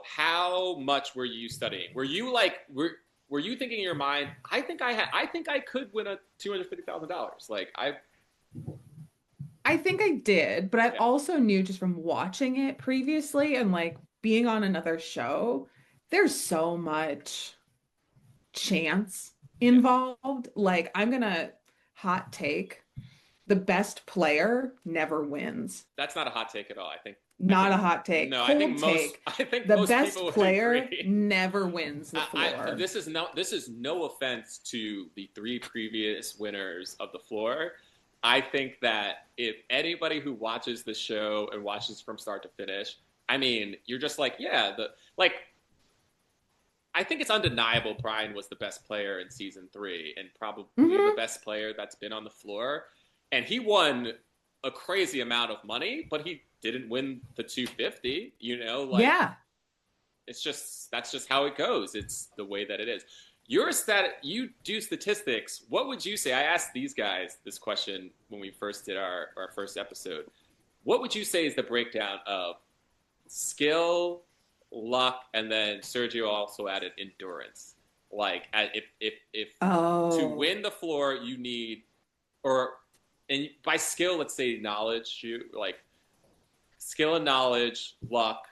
How much were you studying? Were you like were you thinking in your mind, I think I could win a $250,000? Like I think I did, but I yeah, also knew just from watching it previously and like being on another show, there's so much chance yeah. involved. Like I'm gonna hot take, the best player never wins. That's not a hot take at all. I Not think a hot take. no, Cold take. I think The most best people would player agree. never wins the floor. This is no offense to the three previous winners of the floor. I think that if anybody who watches the show and watches from start to finish, I mean, you're just like, yeah, I think it's undeniable Brian was the best player in season 3 and probably the Hmm. best player that's been on the floor. And he won a crazy amount of money, but he didn't win the 250, like Yeah. that's just how it goes. It's the way that it is. You do statistics. What would you say? I asked these guys this question when we first did our first episode. What would you say is the breakdown of skill, luck, and then Sergio also added endurance? Like if to Oh. win the floor you need, or and by skill let's say knowledge, you like skill and knowledge, luck,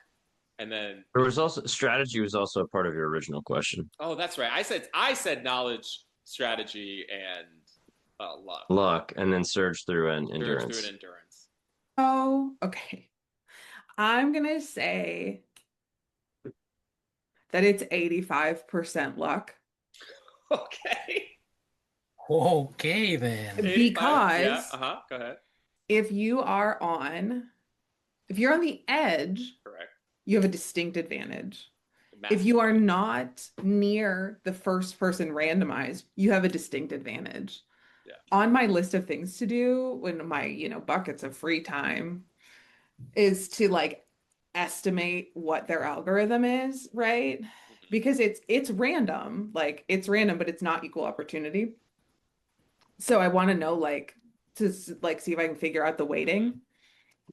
and then There was also strategy was also a part of your original question. oh that's right. I said knowledge, strategy, and luck. Luck, and then surge through and Surge through endurance. an endurance. Oh, okay. I'm gonna say that it's 85% luck Okay. Okay, then. 85. Yeah. because Go ahead. if you are on, if you're on the edge, Correct. you have a distinct advantage. If Massive. you are not near the first person randomized, you have a distinct advantage. Yeah. On my list of things to do when my, buckets of free time is to like estimate what their algorithm is, right? Because it's random, like it's random, but it's not equal opportunity. So I want to know like to like see if I can figure out the weighting.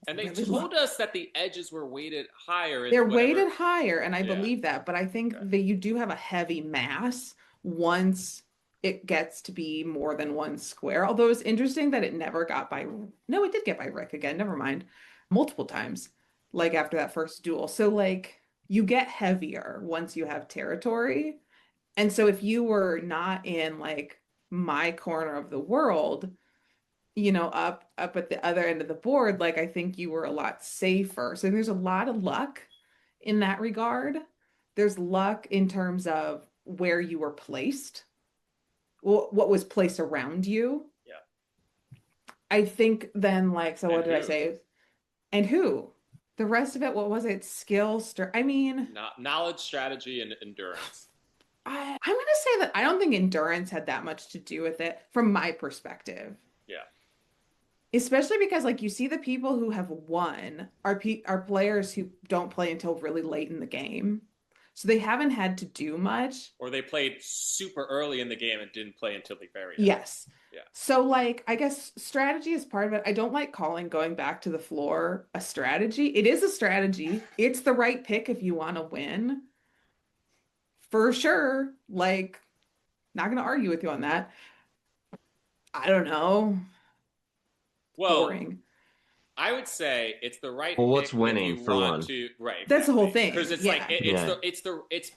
And they Really told us that the edges were weighted higher in They're whatever. weighted higher, and I Yeah. believe that, but I think Okay. that you do have a heavy mass once it gets to be more than one square. Although it's interesting that it never got by, no, it did get by Rick again, never mind, multiple times, like after that first duel. So, like, you get heavier once you have territory. And so, if you were not in like my corner of the world, up at the other end of the board, like I think you were a lot safer. So there's a lot of luck in that regard. There's luck in terms of where you were placed, what was placed around you. Yeah. I think then like, so And what did I who? say? And who? The rest of it, what was it? Skill, I mean, Knowledge, strategy, and endurance. I'm gonna say that I don't think endurance had that much to do with it from my perspective. Yeah. Especially because like you see the people who have won are players who don't play until really late in the game. So they haven't had to do much. Or they played super early in the game and didn't play until the very end. Yes. Yeah. So like I guess strategy is part of it. I don't like calling going back to the floor a strategy. It is a strategy. It's the right pick if you want to win. For sure. Like not going to argue with you on that. I don't know. Well, boring. I would say it's the right Well, pick what's winning if you for want one? to, right? That's the whole Exactly. thing. Because it's Yeah. like it's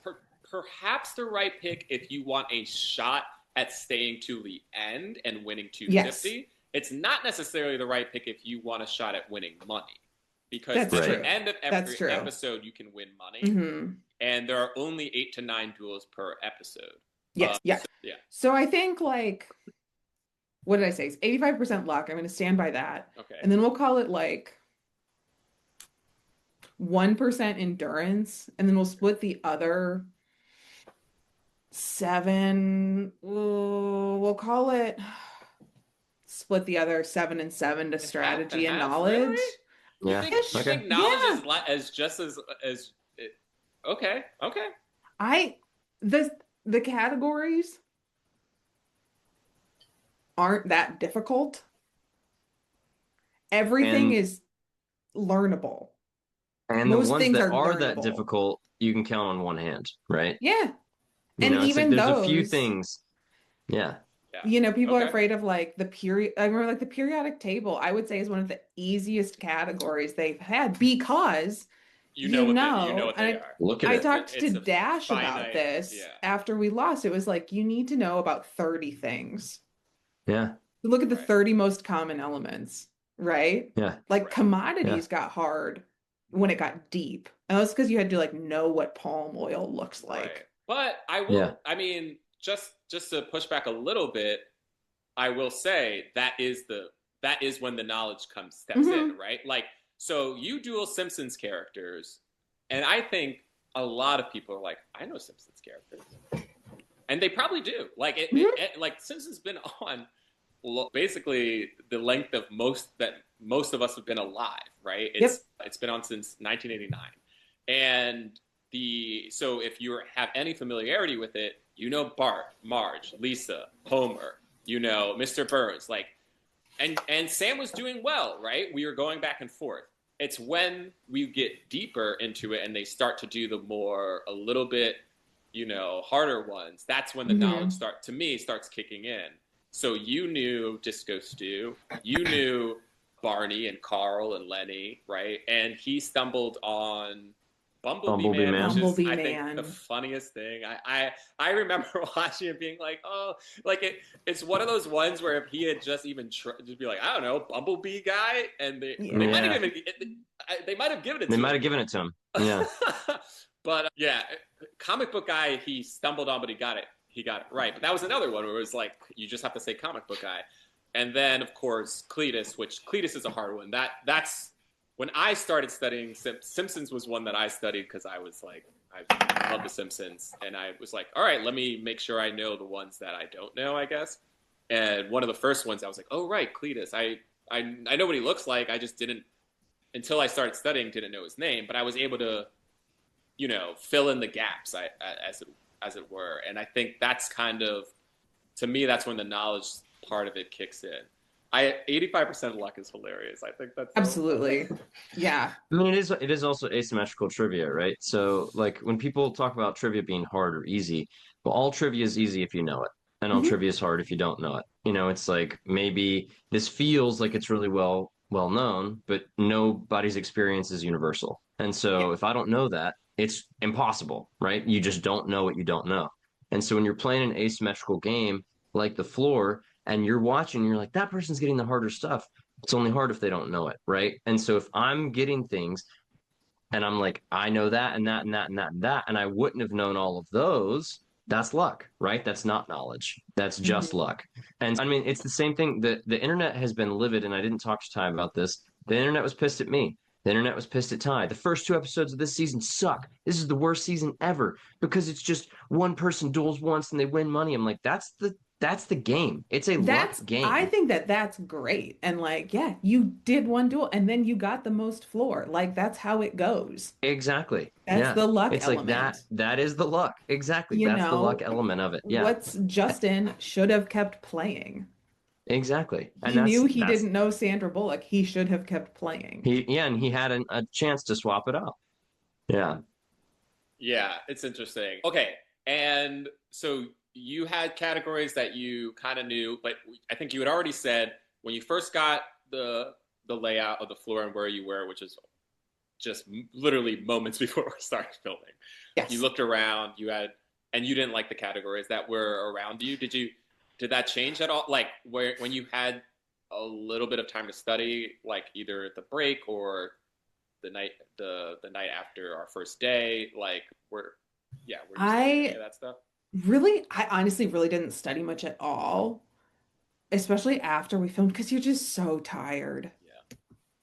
perhaps the right pick if you want a shot at staying to the end and winning 250. It's not necessarily the right pick if you want a shot at winning money, because That's at true. the end of every true. episode you can win money, Mm-hmm. and there are only 8 to 9 duels per episode. Yes. Yeah. So, yeah. So I think like, what did I say? It's 85% luck. I'm going to stand by that. Okay. And then we'll call it like 1% endurance, and then we'll split the other 7. We'll call it split the other 7 and 7 to strategy and knowledge. Really? Yeah. You think knowledge is just as okay. The categories aren't that difficult. Everything is learnable. And Most the ones things that are are that learnable. difficult, you can count on one hand, right? Yeah. You And know, it's even like there's those, a few things. Yeah. you know, people are Okay. afraid of like the period. I remember like the periodic table, I would say is one of the easiest categories they've had, because You know what they and are. Look at I it. talked It's to a Dash about finite- this yeah. after we lost. It was like, you need to know about 30 things. Yeah. Look at the Right. 30 most common elements, right? Yeah. Like Right. commodities got hard when it got deep. And that was because you had to like know what palm oil looks like. Right. But I will. Yeah. I mean, just to push back a little bit, I will say that is when the knowledge steps in, right? Like, so you duel Simpsons characters, and I think a lot of people are like, I know Simpsons characters, and they probably do. Like like Simpsons been on basically the length of most of us have been alive, right? It's been on since 1989, and so if you have any familiarity with it, you know Bart, Marge, Lisa, Homer, you know Mr. Burns, like, and Sam was doing well, right? We were going back and forth. It's when we get deeper into it and they start to do a little bit, you know, harder ones. That's when the knowledge starts kicking in. So you knew Disco Stew, you knew Barney and Carl and Lenny, right? And he stumbled on Bumblebee Man, which is, I think, the funniest thing. I remember watching it being like, oh, like it's one of those ones where if he had just even just be like, I don't know, Bumblebee guy, and they might have given it to him. They might have given it to him. Yeah. But yeah, comic book guy, he stumbled on, but he got it right. But that was another one where it was like, you just have to say comic book guy. And then, of course, Cletus, which Cletus is a hard one. That's when I started studying Simpsons was one that I studied because I was like, I love the Simpsons. And I was like, all right, let me make sure I know the ones that I don't know, I guess. And one of the first ones, I was like, oh, right, Cletus. I know what he looks like. I just didn't, until I started studying, didn't know his name. But I was able to, you know, fill in the gaps, as it were. And I think that's kind of, to me, that's when the knowledge part of it kicks in. 85% luck is hilarious. I think that's absolutely. Yeah. I mean, it is also asymmetrical trivia, right? So like when people talk about trivia being hard or easy, well, all trivia is easy if you know it, and all trivia is hard if you don't know it. You know, it's like maybe this feels like it's really well known, but nobody's experience is universal. And so if I don't know that, it's impossible, right? You just don't know what you don't know. And so when you're playing an asymmetrical game like the floor, and you're watching, you're like, that person's getting the harder stuff. It's only hard if they don't know it, right? And so if I'm getting things and I'm like, I know that and that and that and that and that, and I wouldn't have known all of those, that's luck, right? That's not knowledge. That's just luck. And I mean, it's the same thing. The internet has been livid, and I didn't talk to Ty about this. The internet was pissed at me. The internet was pissed at Ty. The first 2 episodes of this season suck. This is the worst season ever because it's just one person duels once and they win money. I'm like, that's the game. It's a luck game. I think that's great. And like, yeah, you did one duel and then you got the most floor. Like that's how it goes. Exactly. That's the luck it's element. Like that is the luck. Exactly. You that's know, the luck element of it. Yeah. What's Justin should have kept playing. Exactly. And he knew he didn't know Sandra Bullock. He should have kept playing. And he had a chance to swap it out. Yeah. Yeah, it's interesting. Okay. And so you had categories that you kind of knew, but I think you had already said when you first got the layout of the floor and where you were, which is just literally moments before we started filming. Yes. You looked around, and you didn't like the categories that were around you. Did that change at all? Like when you had a little bit of time to study, like either at the break or the night after our first day, like were you studying any of that stuff? I honestly really didn't study much at all, especially after we filmed, because you're just so tired. Yeah.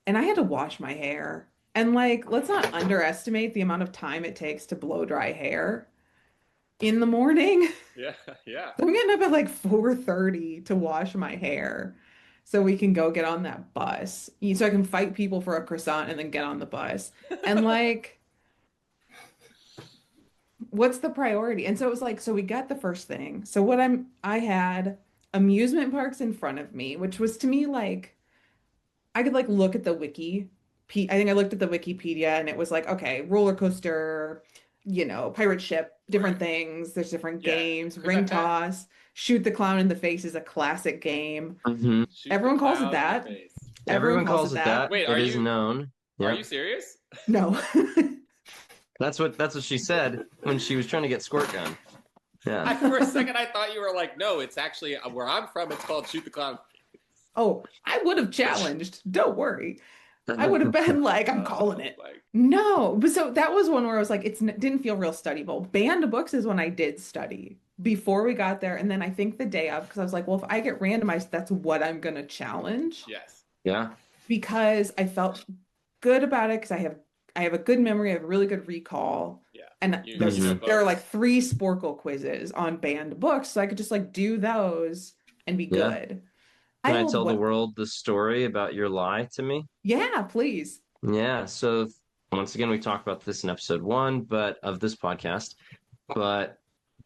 And I had to wash my hair. And like, let's not underestimate the amount of time it takes to blow dry hair in the morning. Yeah, yeah. I'm getting up at like 4:30 to wash my hair so we can go get on that bus. So I can fight people for a croissant and then get on the bus. And like, what's the priority? And so it was like, so we got the first thing. So I had amusement parks in front of me, which was to me like, I could like look at the wiki. I think I looked at the Wikipedia and it was like, okay, roller coaster, pirate ship, different things. There's different games. Ring toss, shoot the clown in the face is a classic game. Mm-hmm. Everyone calls it that. Everyone calls it that. Wait, it is known. Are Yep. you serious? No. That's what she said when she was trying to get squirt gun. Yeah. For a second, I thought you were like, no, it's actually where I'm from. It's called shoot the clown. Oh, I would have challenged. Don't worry. I would have been like, I'm calling it. Like, No, but so that was one where I was like, didn't feel real studyable. Banned books is when I did study before we got there. And then I think the day of, because I was like, well, if I get randomized, that's what I'm going to challenge. yes. Yeah. Because I felt good about it because I have a good memory, I have a really good recall. Yeah. And there are like 3 Sporkle quizzes on banned books. So I could just like do those and be good. Can I tell the world the story about your lie to me? Yeah, please. Yeah. So once again, we talked about this in episode 1, of this podcast. But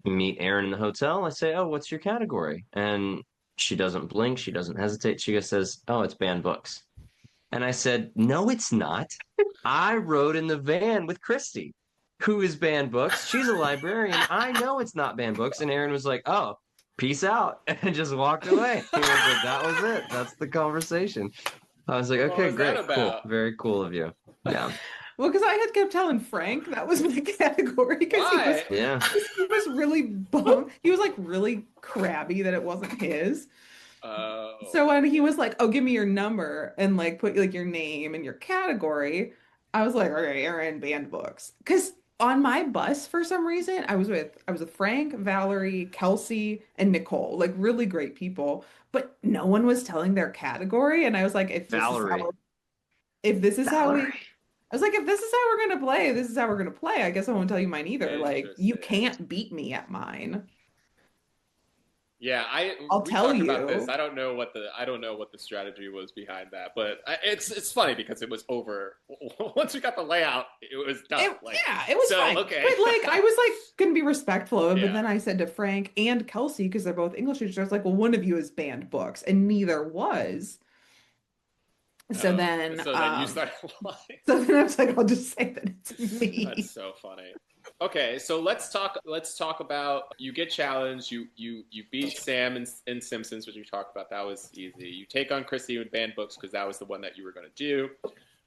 meet Erin in the hotel. I say, "Oh, what's your category?" And she doesn't blink. She doesn't hesitate. She just says, "Oh, it's banned books." And I said, "No, it's not. I rode in the van with Christy, who is banned books. She's a librarian. I know it's not banned books." And Erin was like, "Oh, peace out," and just walked away. He was like, that was it. That's the conversation. I was like, okay, great, cool, very cool of you. Yeah. Well, because I had kept telling Frank that was my category because he was really bummed. He was like really crabby that it wasn't his. So when he was like, "Oh, give me your number and like put like your name and your category," I was like, "Okay, Erin, banned books." Because on my bus, for some reason, I was with Frank, Valerie, Kelsey, and Nicole, like really great people, but no one was telling their category. And I was like, if this is how we're gonna play, this is how we're gonna play. I guess I won't tell you mine either. Like, you can't beat me at mine. Yeah, I'll tell you about this. I don't know what the strategy was behind that, but it's funny because it was over once we got the layout. It was done. It was fine. Okay. But like, I was like gonna be respectful of it, but then I said to Frank and Kelsey, because they're both English teachers, I was like, well, one of you is banned books, and neither was. So then you started lying. So then I was like, I'll just say that it's me. That's so funny. Okay, so let's talk about, you get challenged, you beat Sam in Simpsons, which we talked about. That was easy. You take on Christy with banned books because that was the one that you were going to do.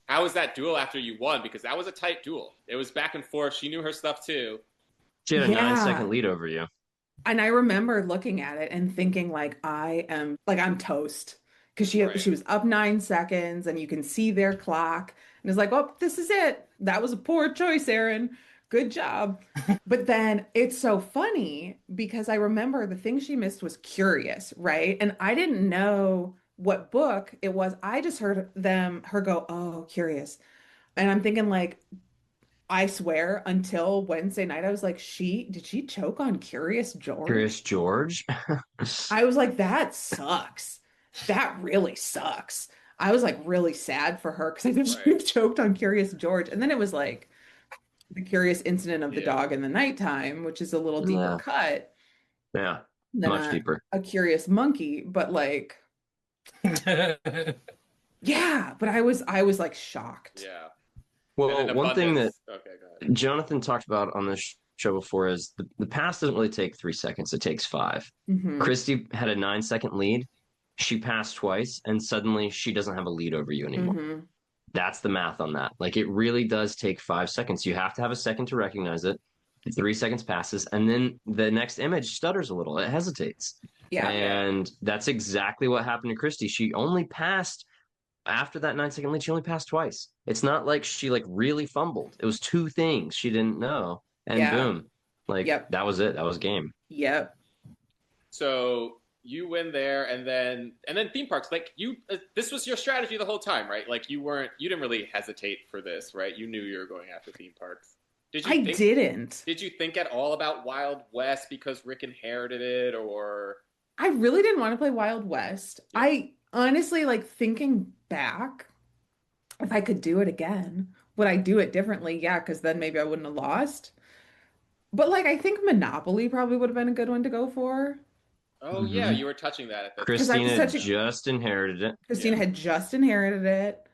How was that duel after you won? Because that was a tight duel. It was back and forth. She knew her stuff too. She had a 9-second lead over you. And I remember looking at it and thinking like, I'm toast. Because she was up 9 seconds and you can see their clock. And it's like, oh, this is it. That was a poor choice, Erin. Good job. But then it's so funny because I remember the thing she missed was Curious, right? And I didn't know what book it was. I just heard her go, "Oh, Curious." And I'm thinking like, I swear until Wednesday night, I was like, did she choke on Curious George? Curious George? I was like, that sucks. That really sucks. I was like really sad for her because I think she choked on Curious George. And then it was like the Curious Incident of the Dog in the Nighttime, which is a little deeper cut. Yeah, much deeper. A Curious Monkey, but like, yeah, but I was like shocked. Yeah. Well, one thing that Jonathan talked about on this show before is the pass doesn't really take 3 seconds. It takes 5. Mm-hmm. Christy had a 9-second lead. she passed twice, and suddenly she doesn't have a lead over you anymore. Mm-hmm. That's the math on that. Like it really does take 5 seconds. You have to have a second to recognize it. 3 seconds passes, and then the next image stutters a little. It hesitates. Yeah. And that's exactly what happened to Christy. She only passed after that 9 second lead. She only passed twice. It's not like she like really fumbled. It was two things she didn't know, and Yeah. boom, like Yep. that was it. That was game. Yep. So you win there, and then theme parks. Like this was your strategy the whole time, right? Like you didn't really hesitate for this, right? You knew you were going after theme parks. Didn't. Did you think at all about Wild West because Rick inherited it, or? I really didn't want to play Wild West. Yeah. I honestly, like, thinking back, if I could do it again, would I do it differently? Yeah, because then maybe I wouldn't have lost. But like, I think Monopoly probably would have been a good one to go for. Oh yeah, you were touching that at the Christina just inherited it. Christina had just inherited it.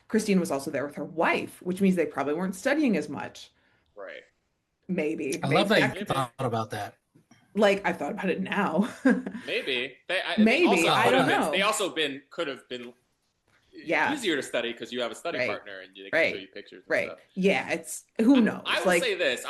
Christina was also there with her wife, which means they probably weren't studying as much. Right. Maybe. I love that you thought about that. Like, I thought about it now. Maybe. Maybe. I don't know. They also could have been easier to study because you have a study partner and they can show you pictures and stuff. Yeah, it's who knows. I will say this.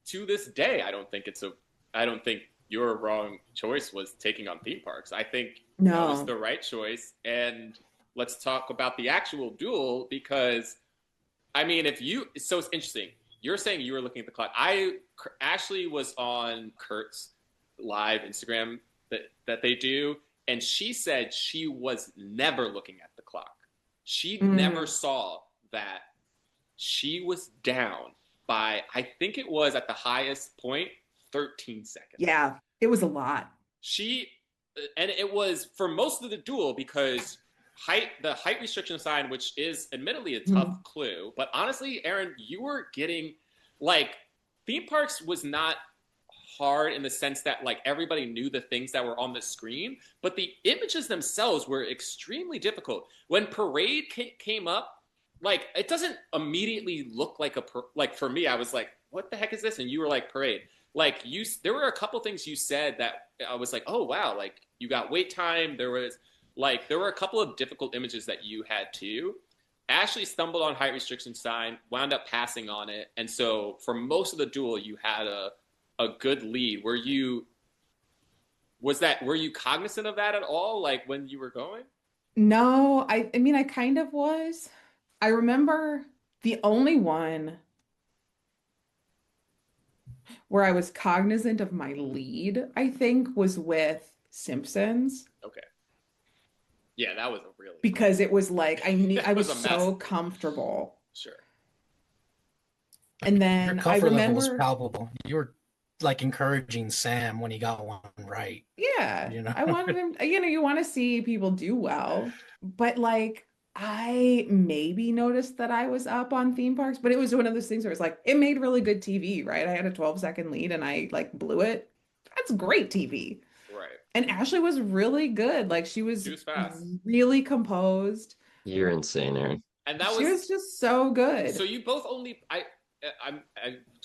To this day, I don't think your wrong choice was taking on theme parks. I think that was the right choice. And let's talk about the actual duel because, I mean, so it's interesting. You're saying you were looking at the clock. Ashley was on Kurt's live Instagram that they do, and she said she was never looking at the clock. She never saw that she was down by, I think it was at the highest point, 13 seconds. Yeah, it was a lot. And it was for most of the duel because the height restriction sign, which is admittedly a tough clue, but honestly, Erin, you were getting, like, theme parks was not hard in the sense that, like, everybody knew the things that were on the screen, but the images themselves were extremely difficult. When Parade came up, like, it doesn't immediately look like like, for me, I was like, what the heck is this? And you were like, Parade. Like, there were a couple things you said that I was like, oh, wow, like, you got wait time. There were a couple of difficult images that you had too. Ashley stumbled on height restriction sign, wound up passing on it. And so for most of the duel, you had a good lead. Were you cognizant of that at all? Like when you were going? No, I mean, I kind of was. I remember the only one where I was cognizant of my lead, I think, was with Simpsons. Okay. Yeah, that was because it was like I knew I was so comfortable. Sure. And then your comfort level was palpable. You were like encouraging Sam when he got one right. Yeah. I wanted him, you want to see people do well. But like I maybe noticed that I was up on theme parks, but it was one of those things where it's like it made really good TV, right? I had a 12-second lead and I like blew it. That's great TV. Right. And Ashley was really good. Like she was fast. Really composed. You're insane, Erin. And she was just so good. So you both only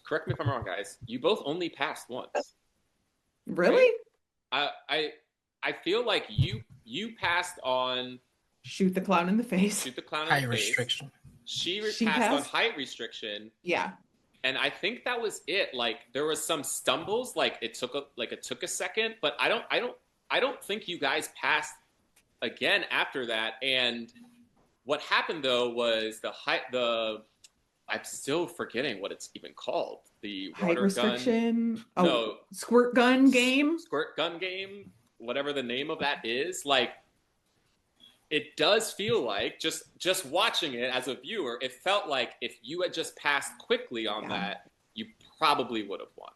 correct me if I'm wrong, guys. You both only passed once. Really? Right? I feel like you passed on shoot the clown in the face. Shoot the clown in height the face. Restriction. She passed on height restriction. Yeah. And I think that was it. Like there was some stumbles. Like it took a second, but I don't think you guys passed again after that. And what happened though was I'm still forgetting what it's even called. The height restriction. Gun, no, squirt gun game. Squirt gun game. Whatever the name of that is. Like it does feel like just watching it as a viewer, it felt like if you had just passed quickly on that, you probably would have won.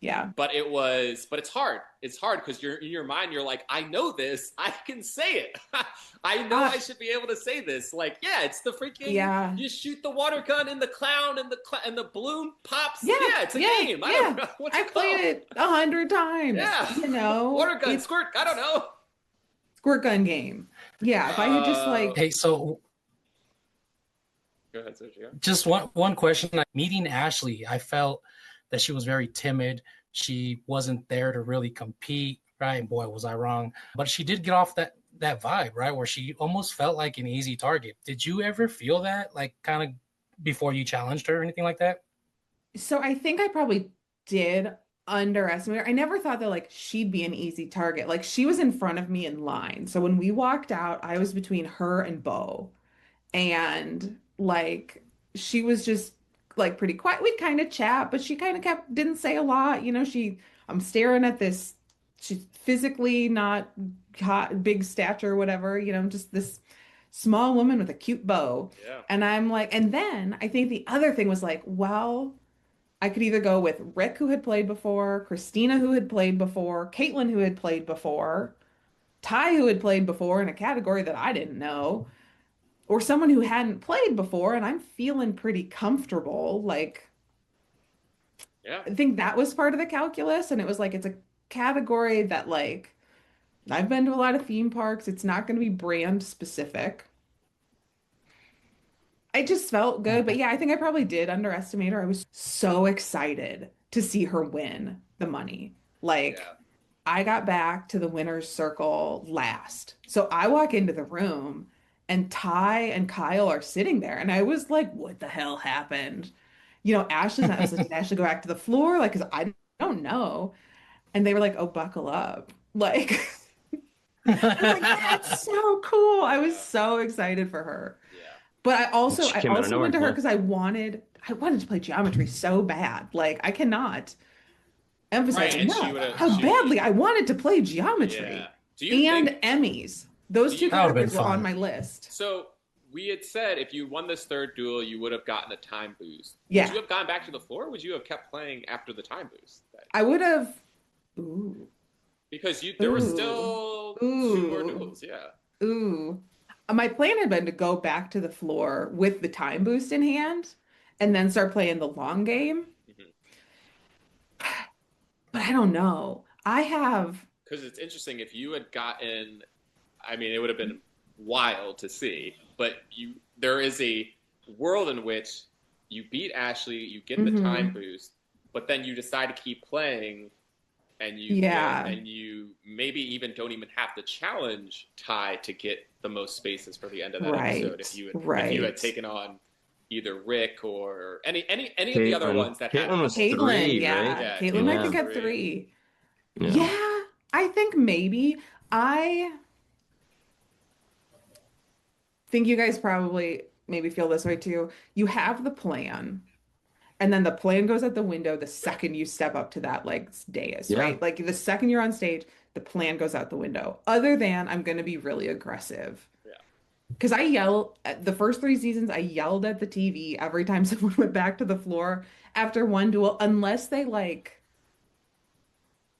Yeah. But it's hard. It's hard because you're in your mind, you're like, I know this. I can say it. I know I should be able to say this. Like, yeah, it's the freaking, you shoot the water gun in the clown and the balloon pops. Yeah, it's a game. I don't know what's it called. I played it 100 times. Yeah. Water gun, squirt. I don't know. Squirt gun game. Yeah, if I had just like... Hey, so... Go ahead, Sergio. Just one question. Meeting Ashley, I felt that she was very timid. She wasn't there to really compete. right? And boy, was I wrong. But she did get off that vibe, right? Where she almost felt like an easy target. Did you ever feel that, like, kind of before you challenged her or anything like that? So I think I probably did underestimate her. I never thought that like she'd be an easy target. Like she was in front of me in line. So when we walked out, I was between her and Bo. And like she was just like pretty quiet. We'd kind of chat, but she kind of kept didn't say a lot. I'm staring at this. She's physically not hot, big stature, whatever, just this small woman with a cute bow. Yeah. And I'm like, and then I think the other thing was like, well, I could either go with Rick, who had played before, Christina, who had played before, Caitlin, who had played before, Ty, who had played before in a category that I didn't know, or someone who hadn't played before, and I'm feeling pretty comfortable. Like, Yeah. I think that was part of the calculus, and it was like it's a category that like I've been to a lot of theme parks. It's not going to be brand specific. I just felt good, but yeah, I think I probably did underestimate her. I was so excited to see her win the money. Like, Yeah. I got back to the winner's circle last. So I walk into the room and Ty and Kyle are sitting there. And I was like, what the hell happened? Ashley's not, I was like, did Ashley go back to the floor? Like, because I don't know. And they were like, oh, buckle up. Like, I was like, that's so cool. I was so excited for her. Yeah. But I also She came out of nowhere, went to her yeah. because I wanted to play geometry so bad. Like I cannot emphasize Right, and enough how badly I wanted to play geometry. Yeah. Do you And think Emmys. Those Do two you- That would've been categories were on fun. my list. so? We had said if you won this third duel, you would have gotten a time boost. Yeah. Would you have gone back to the floor? Or would you have kept playing after the time boost? I would have. Ooh. Because there were Ooh. still 2 more Ooh. duels. Yeah. Ooh. My plan had been to go back to the floor with the time boost in hand and then start playing the long game. Mhm. But I don't know. I have. Because it's interesting if you had gotten, I mean, it would have been wild to see. But there is a world in which you beat Ashley, you get the Mhm. time boost, but then you decide to keep playing, and Yeah. and you maybe even don't even have to challenge Ty to get the most spaces for the end of that Right. episode. If you had Right. taken on either Rick or any of the other Caitlin. ones that had Caitlin was Caitlin, three, yeah. right? Yeah, Caitlin, I Caitlin think was had three. 3. Yeah. Yeah, I think maybe. I think you guys probably maybe feel this way too. You have the plan, and then the plan goes out the window the second you step up to that like dais, Yeah. right? Like the second you're on stage, the plan goes out the window. Other than I'm going to be really aggressive. Yeah. Because I yell at the first 3 seasons, I yelled at the TV every time someone went back to the floor after one duel, unless they like,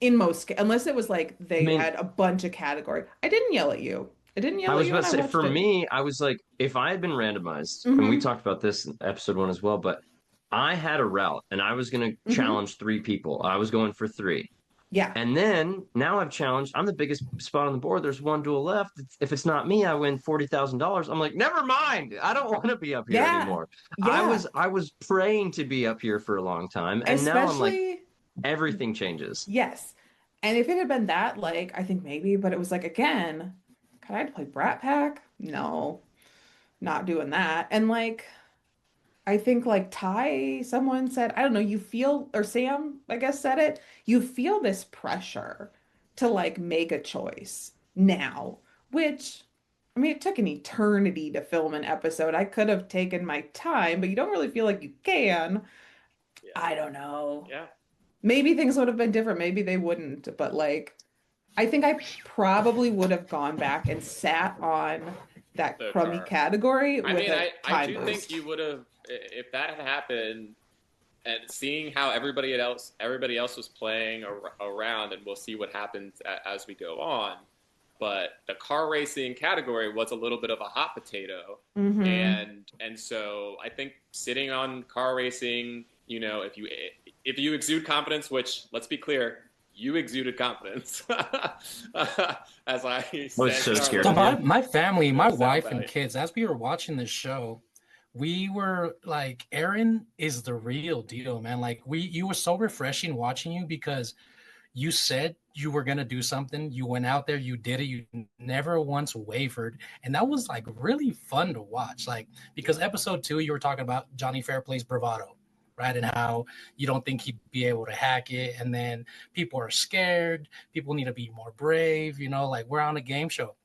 unless it was like they I mean- had a bunch of category. I didn't yell at you. I didn't yell I at was you about when to I say, for watched it. me, I was like, if I had been randomized, and we Mhm. talked about this in episode 1 as well, but I had a route and I was going to Mhm. challenge 3 people. I was going for 3. Yeah. And then now I've challenged, I'm the biggest spot on the board. There's 1 duel left. If it's not me, I win $40,000. I'm like, never mind. I don't want to be up here Yeah. anymore. Yeah. I was praying to be up here for a long time. And now I'm like, Especially, everything changes. yes. And if it had been that, like, I think maybe, but it was like, again, could I have to play Brat Pack? No, not doing that. And like, I think like someone said, I don't know, you feel, or Sam, I guess said it, you feel this pressure to like make a choice now, which, I mean, it took an eternity to film an episode. I could have taken my time, but you don't really feel like you can. Yeah. I don't know. Yeah. Maybe things would have been different. Maybe they wouldn't, but like, I think I probably would have gone back and sat on that The crummy car. category I with mean, a I time do boost. think you would have, if that had happened, and seeing how everybody else was playing around, and we'll see what happens as we go on. But the car racing category was a little bit of a hot potato, Mhm. and so I think sitting on car racing, if you exude confidence, which let's be clear, you exuded confidence, as I was said so in our scared. So little- my family, my little wife soundbite. and kids, as we were watching this show, we were like, Erin is the real deal, man. Like you were so refreshing watching you because you said you were going to do something, you went out there, you did it, you never once wavered. And that was like really fun to watch. Like, because episode 2, you were talking about Johnny Fairplay's bravado, right? And how you don't think he'd be able to hack it. And then people are scared. People need to be more brave, you know, like we're on a game show.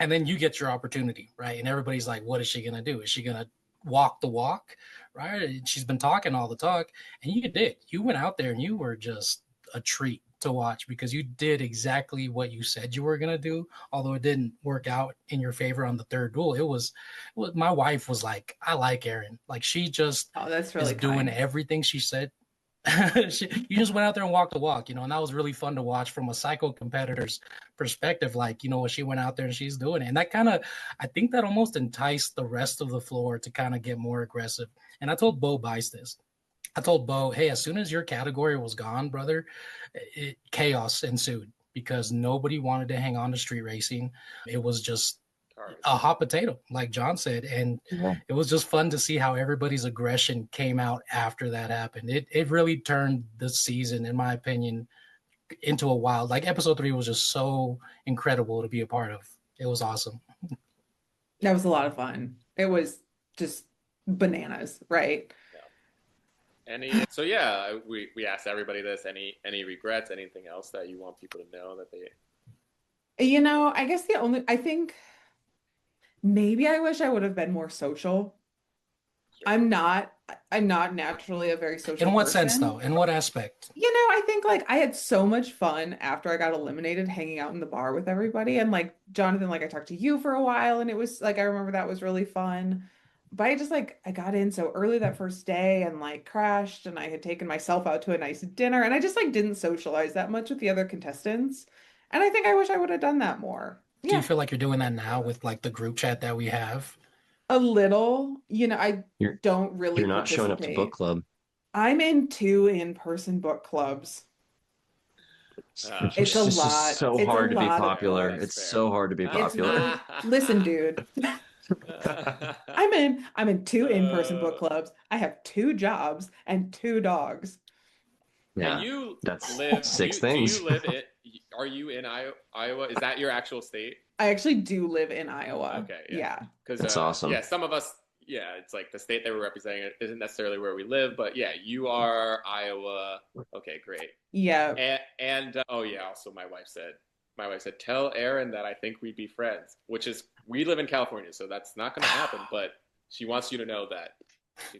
And then you get your opportunity, right? And everybody's like, what is she going to do? Is she going to walk the walk, right? And she's been talking all the talk. And you did. You went out there and you were just a treat to watch because you did exactly what you said you were going to do, although it didn't work out in your favor on the third duel. It was my wife was like, I like Erin. Like she just that's really is doing everything she said. You just went out there and walked the walk, you know, and that was really fun to watch from a psycho competitor's perspective. Like, you know, she went out there and she's doing it. And that kind of, I think that almost enticed the rest of the floor to kind of get more aggressive. And I told Bo Bice this. I told Bo, hey, as soon as your category was gone, brother, chaos ensued because nobody wanted to hang on to street racing. It was just a hot potato, like John said. And it was just fun to see how everybody's aggression came out after that happened. It really turned the season, in my opinion, into a wild, like episode 3 was just so incredible to be a part of. It was awesome. That was a lot of fun. It was just bananas, right? So we asked everybody this. Any regrets? Anything else that you want people to know that they? You know, I guess I think maybe I wish I would have been more social. Sure. I'm not naturally a very social. In what person. Sense though? In what aspect? You know, I think like I had so much fun after I got eliminated, hanging out in the bar with everybody, and like Jonathan, like I talked to you for a while, and it was like I remember that was really fun. But I just like, I got in so early that first day and like crashed, and I had taken myself out to a nice dinner, and I just like didn't socialize that much with the other contestants. And I think I wish I would have done that more. Do you feel like you're doing that now with like the group chat that we have? A little, you know, don't really You're not showing up to book club. I'm in 2 in-person book clubs. It's a lot. It's so hard to be popular. It's so hard to be popular. Listen, dude. I'm in 2 in-person book clubs. I have 2 jobs and 2 dogs. Yeah, that's 6 things. Do you live are you in Iowa? Is that your actual state? I actually do live in Iowa. Okay, yeah. Because that's awesome. Yeah, some of us, it's like the state that we're representing isn't necessarily where we live, but yeah, you are Iowa. Okay, great. Yeah. And also my wife said, tell Erin that I think we'd be friends, which is, we live in California, so that's not going to happen, but she wants you to know that.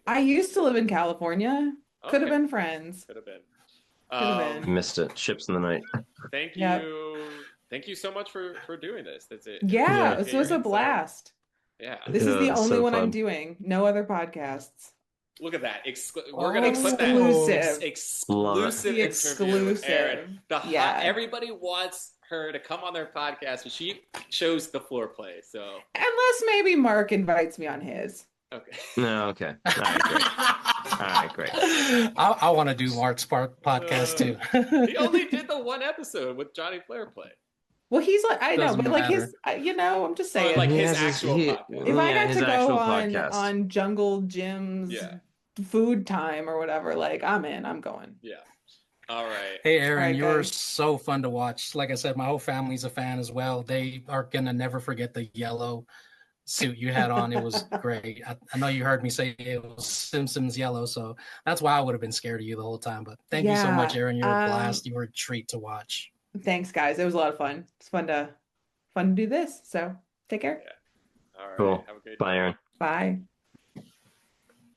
I used to live in California. Okay. Could have been friends. Could have been. Missed it. Ships in the night. Thank you. Yep. Thank you so much for doing this. That's it. Yeah, this was a blast. Yeah. This is the only one I'm doing. No other podcasts. Look at that. We're going to put that exclusive interview with Erin. Everybody wants her to come on their podcast, and she chose the floor play. So unless maybe Mark invites me on his. Okay. No, okay. All right, great. I want to do Mark's podcast too. He only did the 1 episode with Johnny Flair play. Well, he's like, I know, but like his, I'm just saying. Like his actual podcast. If I got to go on Jungle Jim's food time or whatever, like I'm in, I'm going. Yeah. All right. Hey, Erin, you were so fun to watch. Like I said, my whole family's a fan as well. They are going to never forget the yellow suit you had on. It was great. I know you heard me say it was Simpsons yellow, so that's why I would have been scared of you the whole time. But thank you so much, Erin. You're a blast. You were a treat to watch. Thanks, guys. It was a lot of fun. It's fun to do this. So take care. Yeah. All right. Cool. Have a great Bye, Erin. Bye.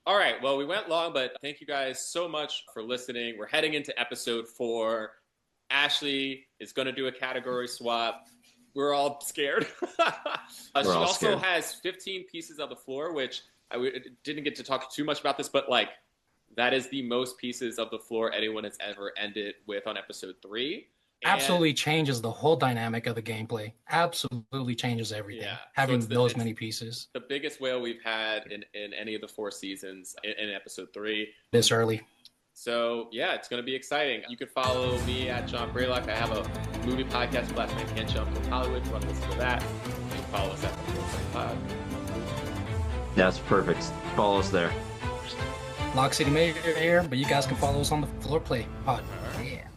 All right. Well, we went long, but thank you guys so much for listening. We're heading into episode 4. Ashley is going to do a category swap. We're all scared. She also has 15 pieces of the floor, which didn't get to talk too much about this, but like that is the most pieces of the floor anyone has ever ended with on episode 3. Absolutely changes the whole dynamic of the gameplay. Absolutely changes everything. Yeah. Having those many pieces. The biggest whale we've had in any of the 4 seasons in episode 3. This early. So, yeah, it's going to be exciting. You can follow me at John Braylock. I have a movie podcast, Last Man Can't Jump from Hollywood. If you want to listen to that, you can follow us at the Floor Play Pod. That's perfect. Follow us there. Lock City Mayor here, but you guys can follow us on the Floor Play Pod. Right. Yeah.